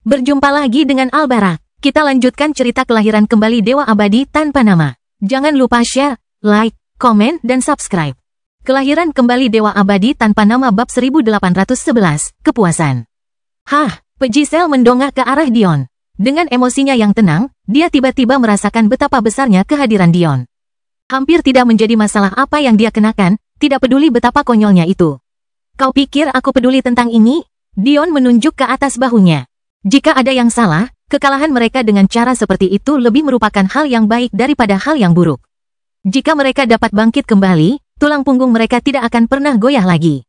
Berjumpa lagi dengan Albarak. Kita lanjutkan cerita kelahiran kembali Dewa Abadi tanpa nama. Jangan lupa share, like, komen, dan subscribe. Kelahiran kembali Dewa Abadi tanpa nama bab 1811, kepuasan. Pejisel mendongak ke arah Dion. Dengan emosinya yang tenang, dia tiba-tiba merasakan betapa besarnya kehadiran Dion. Hampir tidak menjadi masalah apa yang dia kenakan, tidak peduli betapa konyolnya itu. Kau pikir aku peduli tentang ini? Dion menunjuk ke atas bahunya. Jika ada yang salah, kekalahan mereka dengan cara seperti itu lebih merupakan hal yang baik daripada hal yang buruk. Jika mereka dapat bangkit kembali, tulang punggung mereka tidak akan pernah goyah lagi.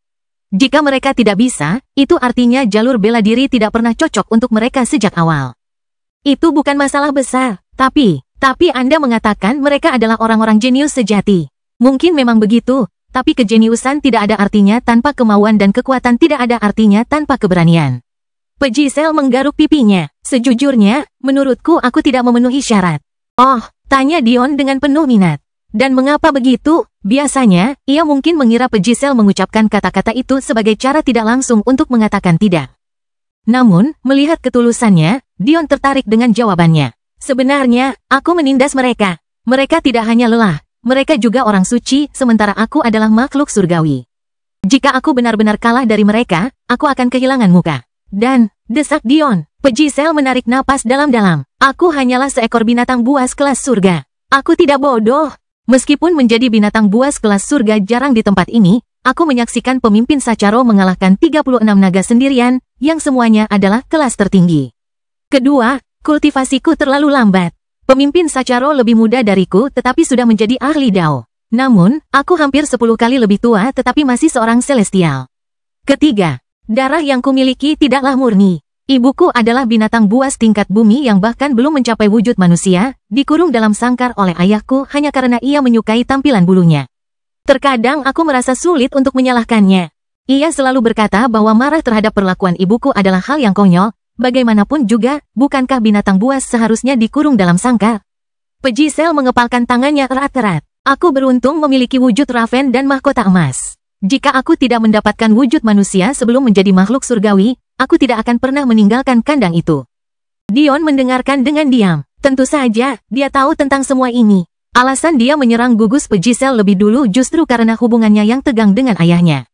Jika mereka tidak bisa, itu artinya jalur bela diri tidak pernah cocok untuk mereka sejak awal. Itu bukan masalah besar, tapi Anda mengatakan mereka adalah orang-orang jenius sejati. Mungkin memang begitu, tapi kejeniusan tidak ada artinya tanpa kemauan dan kekuatan tidak ada artinya tanpa keberanian. Pejisel menggaruk pipinya. Sejujurnya, menurutku aku tidak memenuhi syarat. Oh, tanya Dion dengan penuh minat. Dan mengapa begitu? Biasanya, ia mungkin mengira Pejisel mengucapkan kata-kata itu sebagai cara tidak langsung untuk mengatakan tidak. Namun, melihat ketulusannya, Dion tertarik dengan jawabannya. Sebenarnya, aku menindas mereka. Mereka tidak hanya lelah, mereka juga orang suci, sementara aku adalah makhluk surgawi. Jika aku benar-benar kalah dari mereka, aku akan kehilangan muka. Dan, desak Dion. Pejisel menarik napas dalam-dalam. Aku hanyalah seekor binatang buas kelas surga. Aku tidak bodoh. Meskipun menjadi binatang buas kelas surga jarang di tempat ini, aku menyaksikan pemimpin Sacharo mengalahkan 36 naga sendirian, yang semuanya adalah kelas tertinggi. Kedua, kultivasiku terlalu lambat. Pemimpin Sacharo lebih muda dariku tetapi sudah menjadi ahli Dao. Namun, aku hampir 10 kali lebih tua tetapi masih seorang celestial. Ketiga, darah yang kumiliki tidaklah murni. Ibuku adalah binatang buas tingkat bumi yang bahkan belum mencapai wujud manusia, dikurung dalam sangkar oleh ayahku hanya karena ia menyukai tampilan bulunya. Terkadang aku merasa sulit untuk menyalahkannya. Ia selalu berkata bahwa marah terhadap perlakuan ibuku adalah hal yang konyol, bagaimanapun juga, bukankah binatang buas seharusnya dikurung dalam sangkar? Pejisel mengepalkan tangannya erat-erat. Aku beruntung memiliki wujud Raven dan mahkota emas. Jika aku tidak mendapatkan wujud manusia sebelum menjadi makhluk surgawi, aku tidak akan pernah meninggalkan kandang itu. Dion mendengarkan dengan diam. Tentu saja, dia tahu tentang semua ini. Alasan dia menyerang gugus Pejisel lebih dulu justru karena hubungannya yang tegang dengan ayahnya.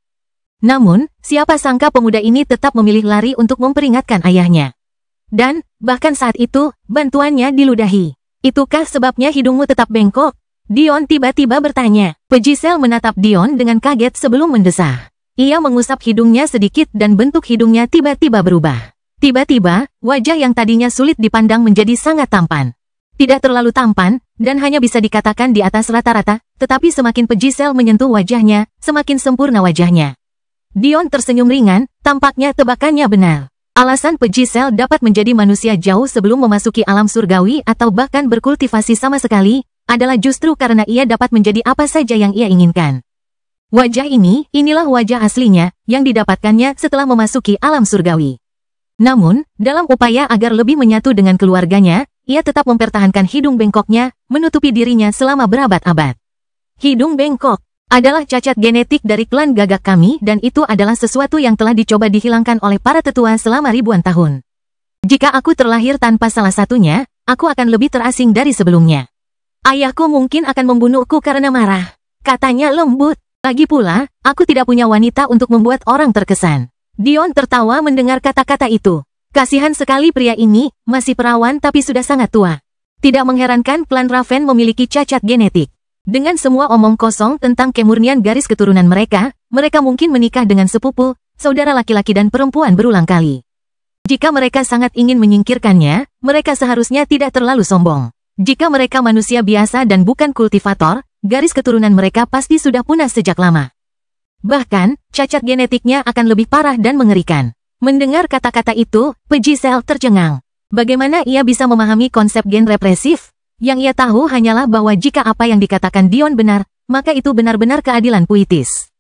Namun, siapa sangka pemuda ini tetap memilih lari untuk memperingatkan ayahnya. Dan, bahkan saat itu, bantuannya diludahi. Itukah sebabnya hidungmu tetap bengkok? Dion tiba-tiba bertanya. Pejisel menatap Dion dengan kaget sebelum mendesah. Ia mengusap hidungnya sedikit dan bentuk hidungnya tiba-tiba berubah. Tiba-tiba, wajah yang tadinya sulit dipandang menjadi sangat tampan. Tidak terlalu tampan, dan hanya bisa dikatakan di atas rata-rata, tetapi semakin Pejisel menyentuh wajahnya, semakin sempurna wajahnya. Dion tersenyum ringan, tampaknya tebakannya benar. Alasan Pejisel dapat menjadi manusia jauh sebelum memasuki alam surgawi atau bahkan berkultivasi sama sekali, adalah justru karena ia dapat menjadi apa saja yang ia inginkan. Wajah inilah wajah aslinya, yang didapatkannya setelah memasuki alam surgawi. Namun, dalam upaya agar lebih menyatu dengan keluarganya, ia tetap mempertahankan hidung bengkoknya, menutupi dirinya selama berabad-abad. Hidung bengkok adalah cacat genetik dari klan gagak kami dan itu adalah sesuatu yang telah dicoba dihilangkan oleh para tetua selama ribuan tahun. Jika aku terlahir tanpa salah satunya, aku akan lebih terasing dari sebelumnya. Ayahku mungkin akan membunuhku karena marah. Katanya lembut. Lagi pula, aku tidak punya wanita untuk membuat orang terkesan. Dion tertawa mendengar kata-kata itu. Kasihan sekali pria ini, masih perawan tapi sudah sangat tua. Tidak mengherankan klan Raven memiliki cacat genetik. Dengan semua omong kosong tentang kemurnian garis keturunan mereka, mereka mungkin menikah dengan sepupu, saudara laki-laki dan perempuan berulang kali. Jika mereka sangat ingin menyingkirkannya, mereka seharusnya tidak terlalu sombong. Jika mereka manusia biasa dan bukan kultivator, garis keturunan mereka pasti sudah punah sejak lama. Bahkan, cacat genetiknya akan lebih parah dan mengerikan. Mendengar kata-kata itu, Pejisel tercengang. Bagaimana ia bisa memahami konsep gen represif? Yang ia tahu hanyalah bahwa jika apa yang dikatakan Dion benar, maka itu benar-benar keadilan puitis.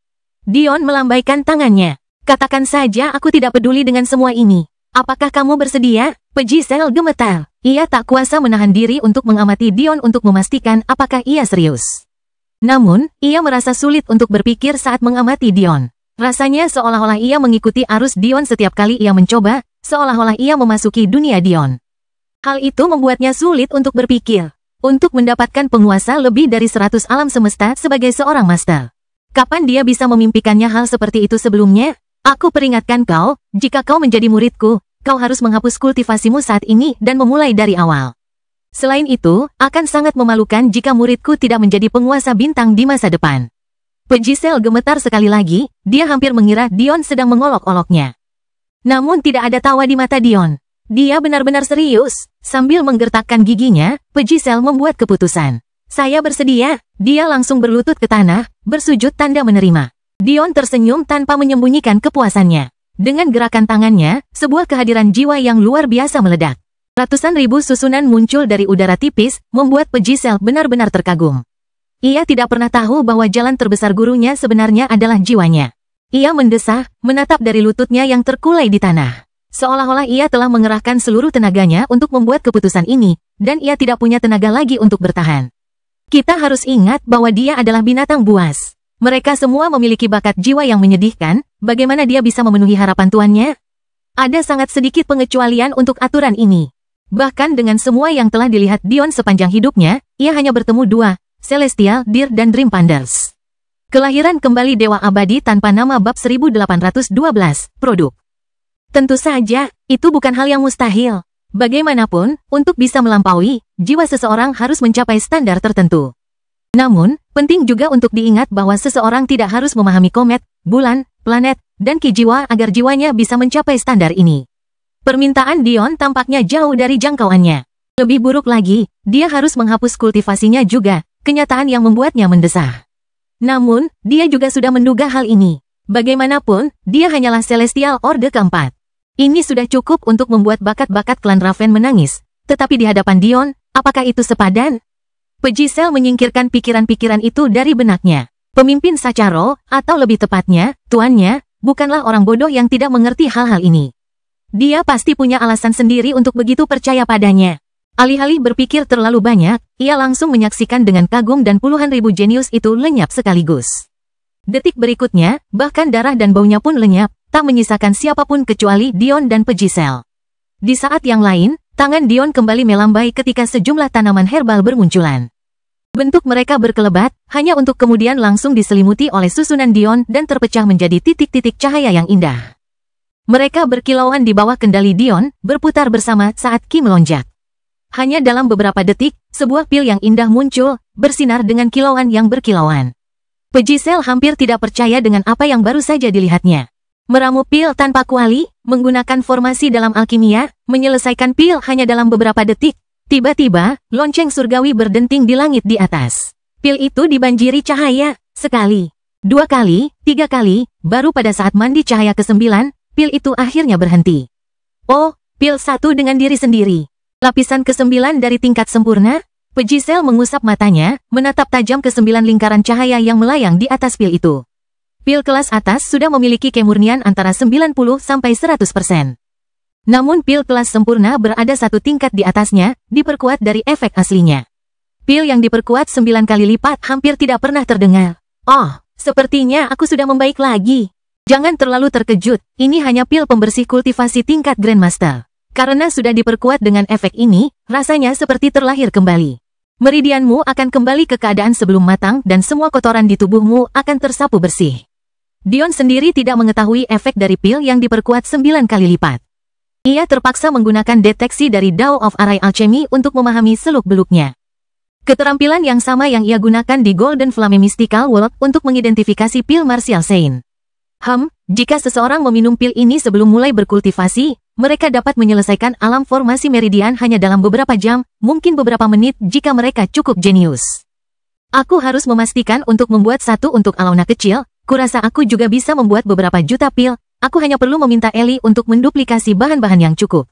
Dion melambaikan tangannya. Katakan saja aku tidak peduli dengan semua ini. Apakah kamu bersedia? Pejisel gemetar. Ia tak kuasa menahan diri untuk mengamati Dion untuk memastikan apakah ia serius. Namun, ia merasa sulit untuk berpikir saat mengamati Dion. Rasanya seolah-olah ia mengikuti arus Dion setiap kali ia mencoba, seolah-olah ia memasuki dunia Dion. Hal itu membuatnya sulit untuk berpikir. Untuk mendapatkan penguasa lebih dari 100 alam semesta sebagai seorang master. Kapan dia bisa memimpikannya hal seperti itu sebelumnya? Aku peringatkan kau, jika kau menjadi muridku, kau harus menghapus kultivasimu saat ini dan memulai dari awal. Selain itu, akan sangat memalukan jika muridku tidak menjadi penguasa bintang di masa depan. Pejisel gemetar sekali lagi, dia hampir mengira Dion sedang mengolok-oloknya. Namun tidak ada tawa di mata Dion. Dia benar-benar serius. Sambil menggertakkan giginya, Pejisel membuat keputusan. Saya bersedia. Dia langsung berlutut ke tanah, bersujud tanda menerima. Dion tersenyum tanpa menyembunyikan kepuasannya. Dengan gerakan tangannya, sebuah kehadiran jiwa yang luar biasa meledak. Ratusan ribu susunan muncul dari udara tipis, membuat Pejisel benar-benar terkagum. Ia tidak pernah tahu bahwa jalan terbesar gurunya sebenarnya adalah jiwanya. Ia mendesah, menatap dari lututnya yang terkulai di tanah. Seolah-olah ia telah mengerahkan seluruh tenaganya untuk membuat keputusan ini, dan ia tidak punya tenaga lagi untuk bertahan. Kita harus ingat bahwa dia adalah binatang buas. Mereka semua memiliki bakat jiwa yang menyedihkan, bagaimana dia bisa memenuhi harapan tuannya? Ada sangat sedikit pengecualian untuk aturan ini. Bahkan dengan semua yang telah dilihat Dion sepanjang hidupnya, ia hanya bertemu dua, Celestial Deer dan Dream Pandas. Kelahiran kembali Dewa Abadi tanpa nama bab 1812, produk. Tentu saja, itu bukan hal yang mustahil. Bagaimanapun, untuk bisa melampaui, jiwa seseorang harus mencapai standar tertentu. Namun, penting juga untuk diingat bahwa seseorang tidak harus memahami komet, bulan, planet, dan ki jiwa agar jiwanya bisa mencapai standar ini. Permintaan Dion tampaknya jauh dari jangkauannya. Lebih buruk lagi, dia harus menghapus kultivasinya juga, kenyataan yang membuatnya mendesah. Namun, dia juga sudah menduga hal ini. Bagaimanapun, dia hanyalah Celestial Orde keempat. Ini sudah cukup untuk membuat bakat-bakat klan Raven menangis. Tetapi di hadapan Dion, apakah itu sepadan? Pejisel menyingkirkan pikiran-pikiran itu dari benaknya. Pemimpin Sacharo, atau lebih tepatnya, tuannya, bukanlah orang bodoh yang tidak mengerti hal-hal ini. Dia pasti punya alasan sendiri untuk begitu percaya padanya. Alih-alih berpikir terlalu banyak, ia langsung menyaksikan dengan kagum dan puluhan ribu jenius itu lenyap sekaligus. Detik berikutnya, bahkan darah dan baunya pun lenyap, tak menyisakan siapapun kecuali Dion dan Pejisel. Di saat yang lain, tangan Dion kembali melambai ketika sejumlah tanaman herbal bermunculan. Bentuk mereka berkelebat, hanya untuk kemudian langsung diselimuti oleh susunan Dion dan terpecah menjadi titik-titik cahaya yang indah. Mereka berkilauan di bawah kendali Dion, berputar bersama saat Ki melonjak. Hanya dalam beberapa detik, sebuah pil yang indah muncul, bersinar dengan kilauan yang berkilauan. Pejisel hampir tidak percaya dengan apa yang baru saja dilihatnya. Meramu pil tanpa kuali, menggunakan formasi dalam alkimia, menyelesaikan pil hanya dalam beberapa detik. Tiba-tiba, lonceng surgawi berdenting di langit di atas. Pil itu dibanjiri cahaya, sekali, dua kali, tiga kali, baru pada saat mandi cahaya ke-9, pil itu akhirnya berhenti. Oh, pil satu dengan diri sendiri. Lapisan ke-9 dari tingkat sempurna. Pejisel mengusap matanya, menatap tajam ke-9 lingkaran cahaya yang melayang di atas pil itu. Pil kelas atas sudah memiliki kemurnian antara 90–100%. Namun pil kelas sempurna berada satu tingkat di atasnya, diperkuat dari efek aslinya. Pil yang diperkuat 9 kali lipat hampir tidak pernah terdengar. Oh, sepertinya aku sudah membaik lagi. Jangan terlalu terkejut, ini hanya pil pembersih kultivasi tingkat Grandmaster. Karena sudah diperkuat dengan efek ini, rasanya seperti terlahir kembali. Meridianmu akan kembali ke keadaan sebelum matang dan semua kotoran di tubuhmu akan tersapu bersih. Dion sendiri tidak mengetahui efek dari pil yang diperkuat 9 kali lipat. Ia terpaksa menggunakan deteksi dari Dao of Array Alchemy untuk memahami seluk-beluknya. Keterampilan yang sama yang ia gunakan di Golden Flame Mystical World untuk mengidentifikasi pil Martial Saint. Jika seseorang meminum pil ini sebelum mulai berkultivasi, mereka dapat menyelesaikan alam formasi meridian hanya dalam beberapa jam, mungkin beberapa menit jika mereka cukup jenius. Aku harus memastikan untuk membuat satu untuk Alona kecil, kurasa aku juga bisa membuat beberapa juta pil, aku hanya perlu meminta Ellie untuk menduplikasi bahan-bahan yang cukup.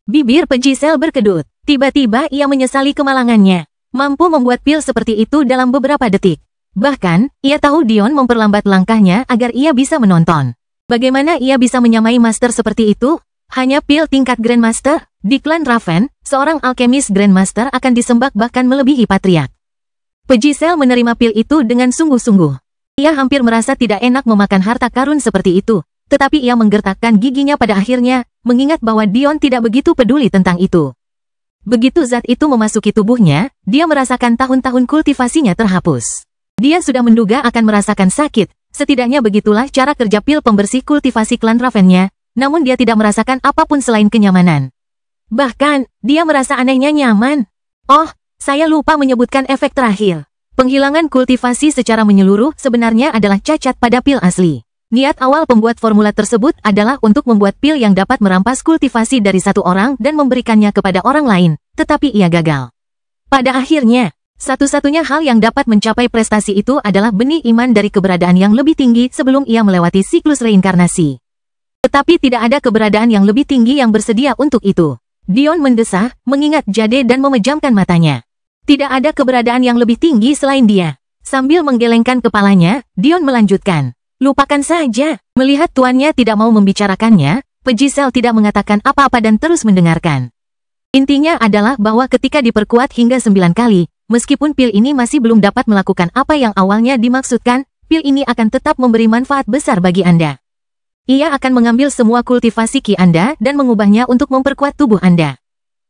Bibir Pejisel berkedut, tiba-tiba ia menyesali kemalangannya, mampu membuat pil seperti itu dalam beberapa detik. Bahkan, ia tahu Dion memperlambat langkahnya agar ia bisa menonton. Bagaimana ia bisa menyamai master seperti itu? Hanya pil tingkat Grandmaster? Di klan Raven, seorang alkemis Grandmaster akan disembah bahkan melebihi patriark. Pejisel menerima pil itu dengan sungguh-sungguh. Ia hampir merasa tidak enak memakan harta karun seperti itu, tetapi ia menggertakkan giginya pada akhirnya, mengingat bahwa Dion tidak begitu peduli tentang itu. Begitu zat itu memasuki tubuhnya, dia merasakan tahun-tahun kultivasinya terhapus. Dia sudah menduga akan merasakan sakit, setidaknya begitulah cara kerja pil pembersih kultivasi klan Ravennya, namun dia tidak merasakan apapun selain kenyamanan. Bahkan, dia merasa anehnya nyaman. Oh, saya lupa menyebutkan efek terakhir. Penghilangan kultivasi secara menyeluruh sebenarnya adalah cacat pada pil asli. Niat awal pembuat formula tersebut adalah untuk membuat pil yang dapat merampas kultivasi dari satu orang dan memberikannya kepada orang lain, tetapi ia gagal. Pada akhirnya, satu-satunya hal yang dapat mencapai prestasi itu adalah benih iman dari keberadaan yang lebih tinggi sebelum ia melewati siklus reinkarnasi. Tetapi tidak ada keberadaan yang lebih tinggi yang bersedia untuk itu. Dion mendesah, mengingat Jade dan memejamkan matanya. Tidak ada keberadaan yang lebih tinggi selain dia. Sambil menggelengkan kepalanya, Dion melanjutkan. Lupakan saja. Melihat tuannya tidak mau membicarakannya, Pejisel tidak mengatakan apa-apa dan terus mendengarkan. Intinya adalah bahwa ketika diperkuat hingga 9 kali, meskipun pil ini masih belum dapat melakukan apa yang awalnya dimaksudkan, pil ini akan tetap memberi manfaat besar bagi Anda. Ia akan mengambil semua kultivasi ki Anda dan mengubahnya untuk memperkuat tubuh Anda.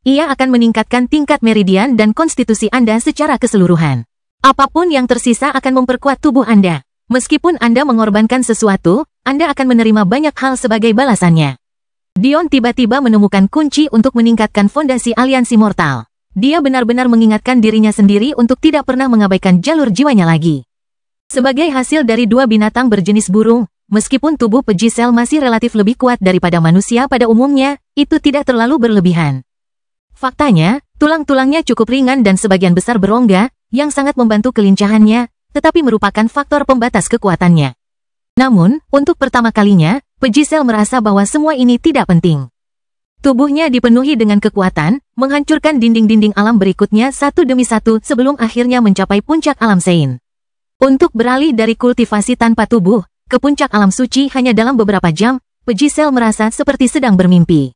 Ia akan meningkatkan tingkat meridian dan konstitusi Anda secara keseluruhan. Apapun yang tersisa akan memperkuat tubuh Anda. Meskipun Anda mengorbankan sesuatu, Anda akan menerima banyak hal sebagai balasannya. Dion tiba-tiba menemukan kunci untuk meningkatkan fondasi aliansi mortal. Dia benar-benar mengingatkan dirinya sendiri untuk tidak pernah mengabaikan jalur jiwanya lagi. Sebagai hasil dari dua binatang berjenis burung, meskipun tubuh Pejisel masih relatif lebih kuat daripada manusia pada umumnya, itu tidak terlalu berlebihan. Faktanya, tulang-tulangnya cukup ringan dan sebagian besar berongga, yang sangat membantu kelincahannya, tetapi merupakan faktor pembatas kekuatannya. Namun, untuk pertama kalinya, Pejisel merasa bahwa semua ini tidak penting. Tubuhnya dipenuhi dengan kekuatan, menghancurkan dinding-dinding alam berikutnya satu demi satu sebelum akhirnya mencapai puncak alam Sein. Untuk beralih dari kultivasi tanpa tubuh, ke puncak alam suci hanya dalam beberapa jam, Pejisel merasa seperti sedang bermimpi.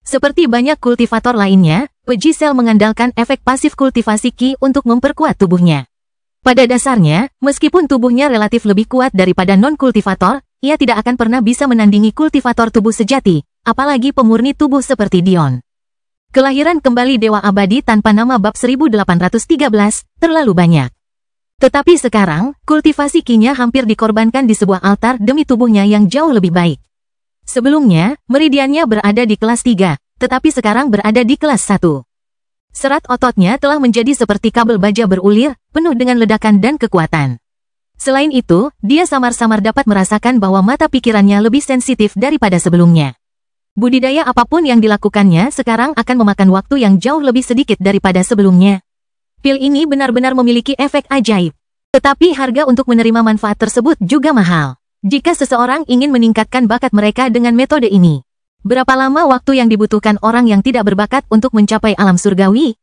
Seperti banyak kultivator lainnya, Pejisel mengandalkan efek pasif kultivasi ki untuk memperkuat tubuhnya. Pada dasarnya, meskipun tubuhnya relatif lebih kuat daripada non-kultivator, ia tidak akan pernah bisa menandingi kultivator tubuh sejati, apalagi pemurni tubuh seperti Dion. Kelahiran kembali Dewa Abadi tanpa nama bab 1813, terlalu banyak. Tetapi sekarang, kultivasi ki-nya hampir dikorbankan di sebuah altar demi tubuhnya yang jauh lebih baik. Sebelumnya, meridiannya berada di kelas 3, tetapi sekarang berada di kelas 1. Serat ototnya telah menjadi seperti kabel baja berulir, penuh dengan ledakan dan kekuatan. Selain itu, dia samar-samar dapat merasakan bahwa mata pikirannya lebih sensitif daripada sebelumnya. Budidaya apapun yang dilakukannya sekarang akan memakan waktu yang jauh lebih sedikit daripada sebelumnya. Pil ini benar-benar memiliki efek ajaib. Tetapi harga untuk menerima manfaat tersebut juga mahal. Jika seseorang ingin meningkatkan bakat mereka dengan metode ini, berapa lama waktu yang dibutuhkan orang yang tidak berbakat untuk mencapai alam surgawi?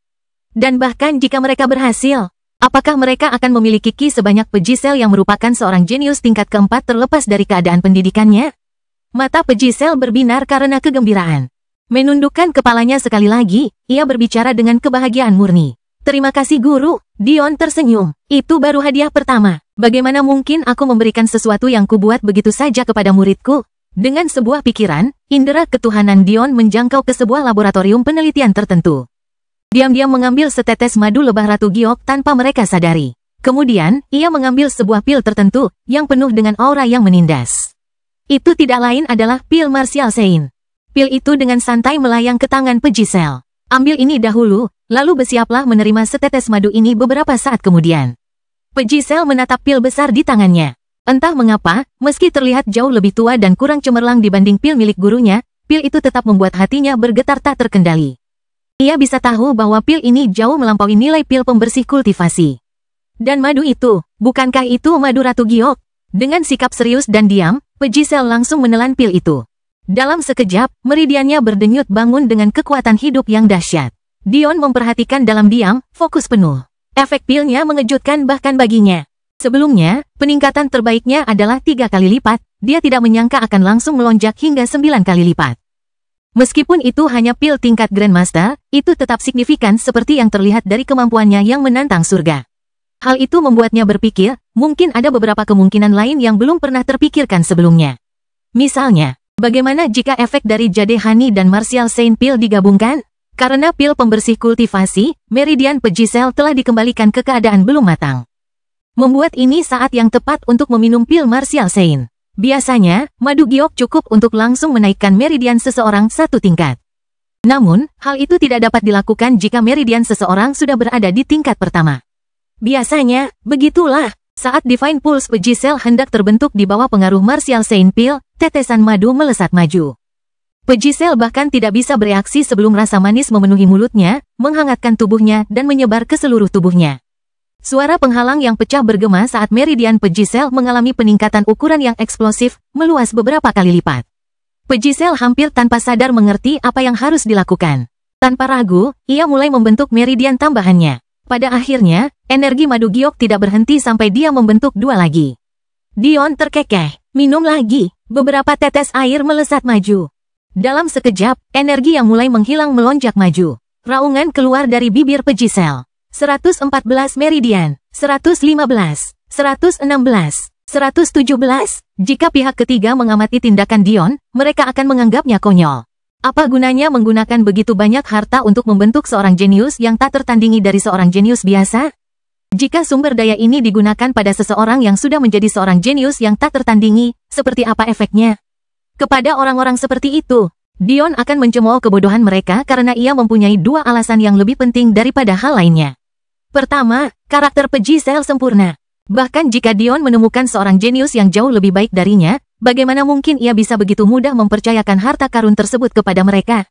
Dan bahkan jika mereka berhasil, apakah mereka akan memiliki ki sebanyak Pejisel yang merupakan seorang jenius tingkat keempat terlepas dari keadaan pendidikannya? Mata Pejisel berbinar karena kegembiraan. Menundukkan kepalanya sekali lagi, ia berbicara dengan kebahagiaan murni. Terima kasih guru, Dion tersenyum. Itu baru hadiah pertama. Bagaimana mungkin aku memberikan sesuatu yang kubuat begitu saja kepada muridku? Dengan sebuah pikiran, indera ketuhanan Dion menjangkau ke sebuah laboratorium penelitian tertentu. Diam-diam mengambil setetes madu lebah Ratu Giok tanpa mereka sadari. Kemudian, ia mengambil sebuah pil tertentu, yang penuh dengan aura yang menindas. Itu tidak lain adalah pil Martial Sein. Pil itu dengan santai melayang ke tangan Pejisel. Ambil ini dahulu, lalu bersiaplah menerima setetes madu ini beberapa saat kemudian. Pejisel menatap pil besar di tangannya. Entah mengapa, meski terlihat jauh lebih tua dan kurang cemerlang dibanding pil milik gurunya, pil itu tetap membuat hatinya bergetar tak terkendali. Ia bisa tahu bahwa pil ini jauh melampaui nilai pil pembersih kultivasi. Dan madu itu, bukankah itu madu Ratu Giok? Dengan sikap serius dan diam, Pejisel langsung menelan pil itu. Dalam sekejap, meridiannya berdenyut bangun dengan kekuatan hidup yang dahsyat. Dion memperhatikan dalam diam, fokus penuh. Efek pilnya mengejutkan bahkan baginya. Sebelumnya, peningkatan terbaiknya adalah 3 kali lipat, dia tidak menyangka akan langsung melonjak hingga 9 kali lipat. Meskipun itu hanya pil tingkat Grandmaster, itu tetap signifikan seperti yang terlihat dari kemampuannya yang menantang surga. Hal itu membuatnya berpikir, mungkin ada beberapa kemungkinan lain yang belum pernah terpikirkan sebelumnya. Misalnya, Bagaimana jika efek dari Jade Honey dan Martial Saint Pill digabungkan? Karena pil pembersih kultivasi, meridian Peggisel telah dikembalikan ke keadaan belum matang. Membuat ini saat yang tepat untuk meminum pil Martial Saint. Biasanya, madu giok cukup untuk langsung menaikkan meridian seseorang satu tingkat. Namun, hal itu tidak dapat dilakukan jika meridian seseorang sudah berada di tingkat pertama. Biasanya, begitulah. Saat Divine Pulse Peggisel hendak terbentuk di bawah pengaruh Martial Saint Pill, tetesan madu melesat maju. Peggisel bahkan tidak bisa bereaksi sebelum rasa manis memenuhi mulutnya, menghangatkan tubuhnya dan menyebar ke seluruh tubuhnya. Suara penghalang yang pecah bergema saat meridian Peggisel mengalami peningkatan ukuran yang eksplosif, meluas beberapa kali lipat. Peggisel hampir tanpa sadar mengerti apa yang harus dilakukan. Tanpa ragu, ia mulai membentuk meridian tambahannya. Pada akhirnya, energi madu giok tidak berhenti sampai dia membentuk dua lagi. Dion terkekeh, minum lagi, beberapa tetes air melesat maju. Dalam sekejap, energi yang mulai menghilang melonjak maju. Raungan keluar dari bibir Peggisel. 114 meridian, 115, 116, 117. Jika pihak ketiga mengamati tindakan Dion, mereka akan menganggapnya konyol. Apa gunanya menggunakan begitu banyak harta untuk membentuk seorang jenius yang tak tertandingi dari seorang jenius biasa? Jika sumber daya ini digunakan pada seseorang yang sudah menjadi seorang jenius yang tak tertandingi, seperti apa efeknya? Kepada orang-orang seperti itu, Dion akan mencemooh kebodohan mereka karena ia mempunyai dua alasan yang lebih penting daripada hal lainnya. Pertama, karakter Peggisel sempurna. Bahkan jika Dion menemukan seorang jenius yang jauh lebih baik darinya, bagaimana mungkin ia bisa begitu mudah mempercayakan harta karun tersebut kepada mereka?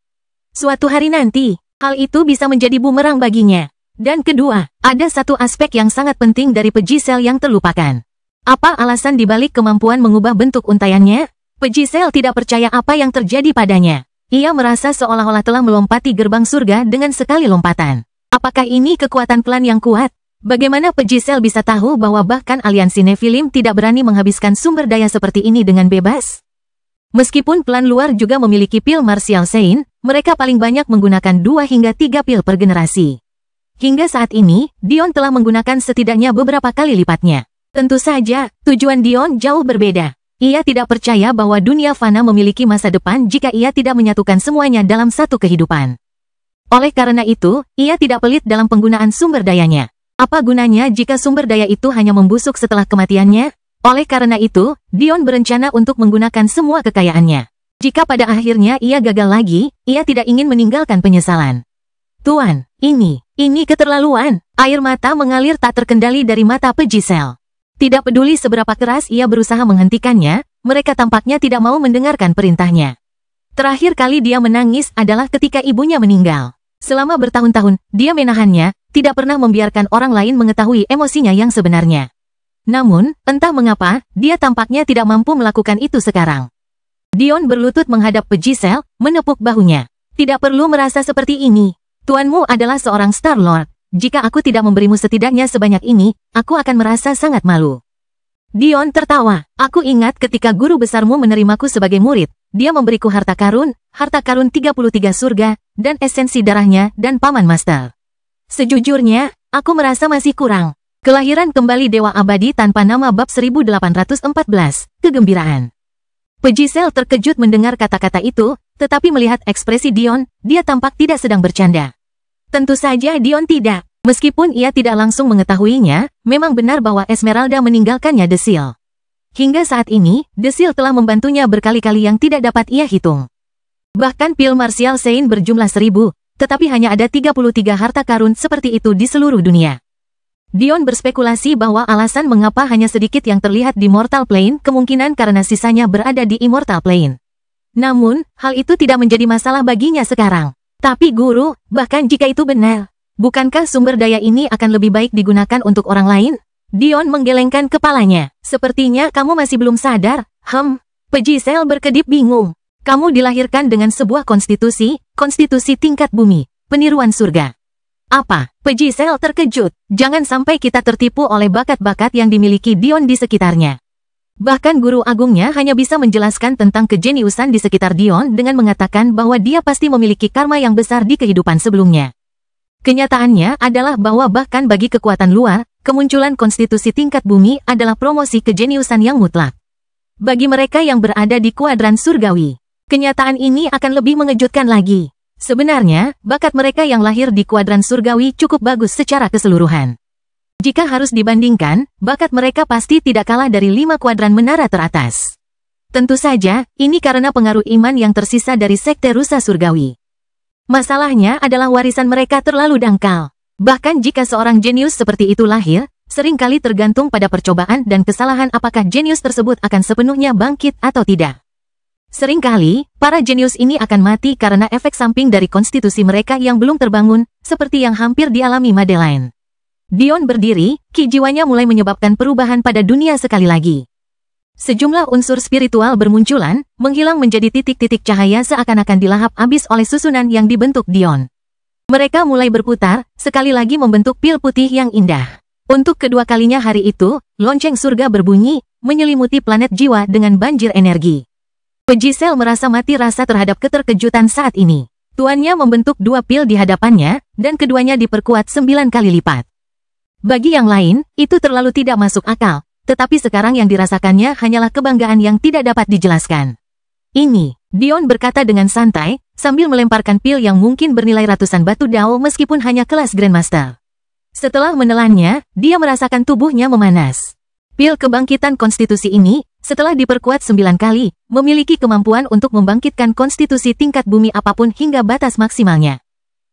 Suatu hari nanti, hal itu bisa menjadi bumerang baginya. Dan kedua, ada satu aspek yang sangat penting dari Peggisel yang terlupakan. Apa alasan dibalik kemampuan mengubah bentuk untaiannya? Peggisel tidak percaya apa yang terjadi padanya. Ia merasa seolah-olah telah melompati gerbang surga dengan sekali lompatan. Apakah ini kekuatan klan yang kuat? Bagaimana Peggisel bisa tahu bahwa bahkan aliansi Nephilim tidak berani menghabiskan sumber daya seperti ini dengan bebas? Meskipun klan luar juga memiliki pil Martial Saint, mereka paling banyak menggunakan 2 hingga 3 pil per generasi. Hingga saat ini, Dion telah menggunakan setidaknya beberapa kali lipatnya. Tentu saja, tujuan Dion jauh berbeda. Ia tidak percaya bahwa dunia fana memiliki masa depan jika ia tidak menyatukan semuanya dalam satu kehidupan. Oleh karena itu, ia tidak pelit dalam penggunaan sumber dayanya. Apa gunanya jika sumber daya itu hanya membusuk setelah kematiannya? Oleh karena itu, Dion berencana untuk menggunakan semua kekayaannya. Jika pada akhirnya ia gagal lagi, ia tidak ingin meninggalkan penyesalan. Tuan, ini keterlaluan. Air mata mengalir tak terkendali dari mata Peggisel. Tidak peduli seberapa keras ia berusaha menghentikannya, mereka tampaknya tidak mau mendengarkan perintahnya. Terakhir kali dia menangis adalah ketika ibunya meninggal. Selama bertahun-tahun, dia menahannya, tidak pernah membiarkan orang lain mengetahui emosinya yang sebenarnya. Namun, entah mengapa, dia tampaknya tidak mampu melakukan itu sekarang. Dion berlutut menghadap Peggisel, menepuk bahunya. Tidak perlu merasa seperti ini. Tuanmu adalah seorang Star Lord. Jika aku tidak memberimu setidaknya sebanyak ini, aku akan merasa sangat malu. Dion tertawa. Aku ingat ketika guru besarmu menerimaku sebagai murid. Dia memberiku harta karun 33 surga, dan esensi darahnya, dan paman master. Sejujurnya, aku merasa masih kurang. Kelahiran kembali Dewa Abadi tanpa nama bab 1814, kegembiraan. Peggisel terkejut mendengar kata-kata itu, tetapi melihat ekspresi Dion, dia tampak tidak sedang bercanda. Tentu saja Dion tidak. Meskipun ia tidak langsung mengetahuinya, memang benar bahwa Esmeralda meninggalkannya Desil. Hingga saat ini, Desil telah membantunya berkali-kali yang tidak dapat ia hitung. Bahkan pil Martial Saint berjumlah 1000, tetapi hanya ada 33 harta karun seperti itu di seluruh dunia. Dion berspekulasi bahwa alasan mengapa hanya sedikit yang terlihat di Mortal Plane kemungkinan karena sisanya berada di Immortal Plane. Namun, hal itu tidak menjadi masalah baginya sekarang. Tapi guru, bahkan jika itu benar, bukankah sumber daya ini akan lebih baik digunakan untuk orang lain? Dion menggelengkan kepalanya. Sepertinya kamu masih belum sadar. Peggisel berkedip bingung. Kamu dilahirkan dengan sebuah konstitusi tingkat bumi, peniruan surga. Apa? Peggisel terkejut. Jangan sampai kita tertipu oleh bakat-bakat yang dimiliki Dion di sekitarnya. Bahkan guru agungnya hanya bisa menjelaskan tentang kejeniusan di sekitar Dion dengan mengatakan bahwa dia pasti memiliki karma yang besar di kehidupan sebelumnya. Kenyataannya adalah bahwa bahkan bagi kekuatan luar, kemunculan konstitusi tingkat bumi adalah promosi kejeniusan yang mutlak. Bagi mereka yang berada di kuadran surgawi, Kenyataan ini akan lebih mengejutkan lagi. Sebenarnya, bakat mereka yang lahir di kuadran surgawi cukup bagus secara keseluruhan. Jika harus dibandingkan, bakat mereka pasti tidak kalah dari 5 kuadran menara teratas. Tentu saja, ini karena pengaruh iman yang tersisa dari sekte rusa surgawi. Masalahnya adalah warisan mereka terlalu dangkal. Bahkan jika seorang jenius seperti itu lahir, seringkali tergantung pada percobaan dan kesalahan apakah jenius tersebut akan sepenuhnya bangkit atau tidak. Seringkali, para jenius ini akan mati karena efek samping dari konstitusi mereka yang belum terbangun, seperti yang hampir dialami Madeline. Dion berdiri, ki jiwanya mulai menyebabkan perubahan pada dunia sekali lagi. Sejumlah unsur spiritual bermunculan, menghilang menjadi titik-titik cahaya seakan-akan dilahap habis oleh susunan yang dibentuk Dion. Mereka mulai berputar, sekali lagi membentuk pil putih yang indah. Untuk kedua kalinya hari itu, lonceng surga berbunyi, menyelimuti planet jiwa dengan banjir energi. Giselle merasa mati rasa terhadap keterkejutan saat ini. Tuannya membentuk 2 pil di hadapannya, dan keduanya diperkuat 9 kali lipat. Bagi yang lain, itu terlalu tidak masuk akal. Tetapi sekarang yang dirasakannya hanyalah kebanggaan yang tidak dapat dijelaskan. Ini, Dion berkata dengan santai, sambil melemparkan pil yang mungkin bernilai ratusan batu dao meskipun hanya kelas Grandmaster. Setelah menelannya, dia merasakan tubuhnya memanas. Pil kebangkitan konstitusi ini, setelah diperkuat 9 kali, memiliki kemampuan untuk membangkitkan konstitusi tingkat bumi apapun hingga batas maksimalnya.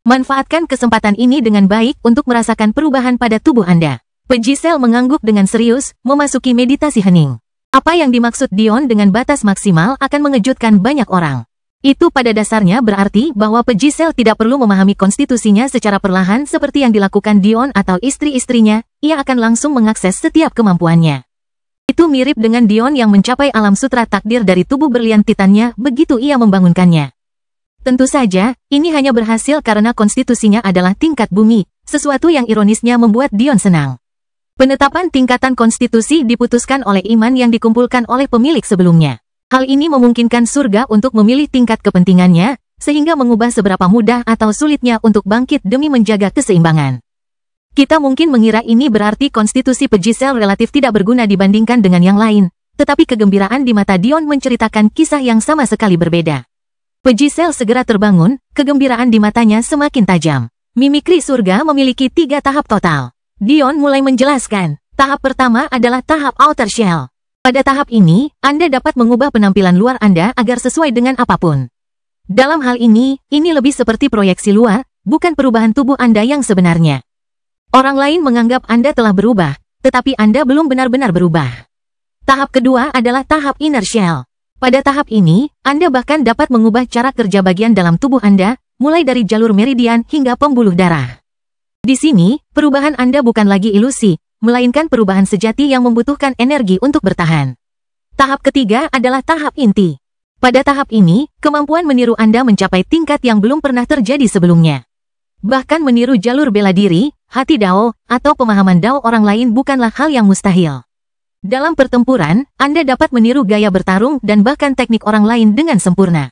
Manfaatkan kesempatan ini dengan baik untuk merasakan perubahan pada tubuh Anda. Giselle mengangguk dengan serius, memasuki meditasi hening. Apa yang dimaksud Dion dengan batas maksimal akan mengejutkan banyak orang. Itu pada dasarnya berarti bahwa Giselle tidak perlu memahami konstitusinya secara perlahan seperti yang dilakukan Dion atau istri-istrinya, ia akan langsung mengakses setiap kemampuannya. Itu mirip dengan Dion yang mencapai alam sutra takdir dari tubuh berlian titannya begitu ia membangunkannya. Tentu saja, ini hanya berhasil karena konstitusinya adalah tingkat bumi, sesuatu yang ironisnya membuat Dion senang. Penetapan tingkatan konstitusi diputuskan oleh iman yang dikumpulkan oleh pemilik sebelumnya. Hal ini memungkinkan surga untuk memilih tingkat kepentingannya, sehingga mengubah seberapa mudah atau sulitnya untuk bangkit demi menjaga keseimbangan. Kita mungkin mengira ini berarti konstitusi Giselle relatif tidak berguna dibandingkan dengan yang lain, tetapi kegembiraan di mata Dion menceritakan kisah yang sama sekali berbeda. Giselle segera terbangun, kegembiraan di matanya semakin tajam. Mimikri surga memiliki 3 tahap total. Dion mulai menjelaskan, tahap pertama adalah tahap outer shell. Pada tahap ini, Anda dapat mengubah penampilan luar Anda agar sesuai dengan apapun. Dalam hal ini lebih seperti proyeksi luar, bukan perubahan tubuh Anda yang sebenarnya. Orang lain menganggap Anda telah berubah, tetapi Anda belum benar-benar berubah. Tahap kedua adalah tahap inner shell. Pada tahap ini, Anda bahkan dapat mengubah cara kerja bagian dalam tubuh Anda, mulai dari jalur meridian hingga pembuluh darah. Di sini, perubahan Anda bukan lagi ilusi, melainkan perubahan sejati yang membutuhkan energi untuk bertahan. Tahap ketiga adalah tahap inti. Pada tahap ini, kemampuan meniru Anda mencapai tingkat yang belum pernah terjadi sebelumnya. Bahkan meniru jalur bela diri, hati Dao, atau pemahaman Dao orang lain bukanlah hal yang mustahil. Dalam pertempuran, Anda dapat meniru gaya bertarung dan bahkan teknik orang lain dengan sempurna.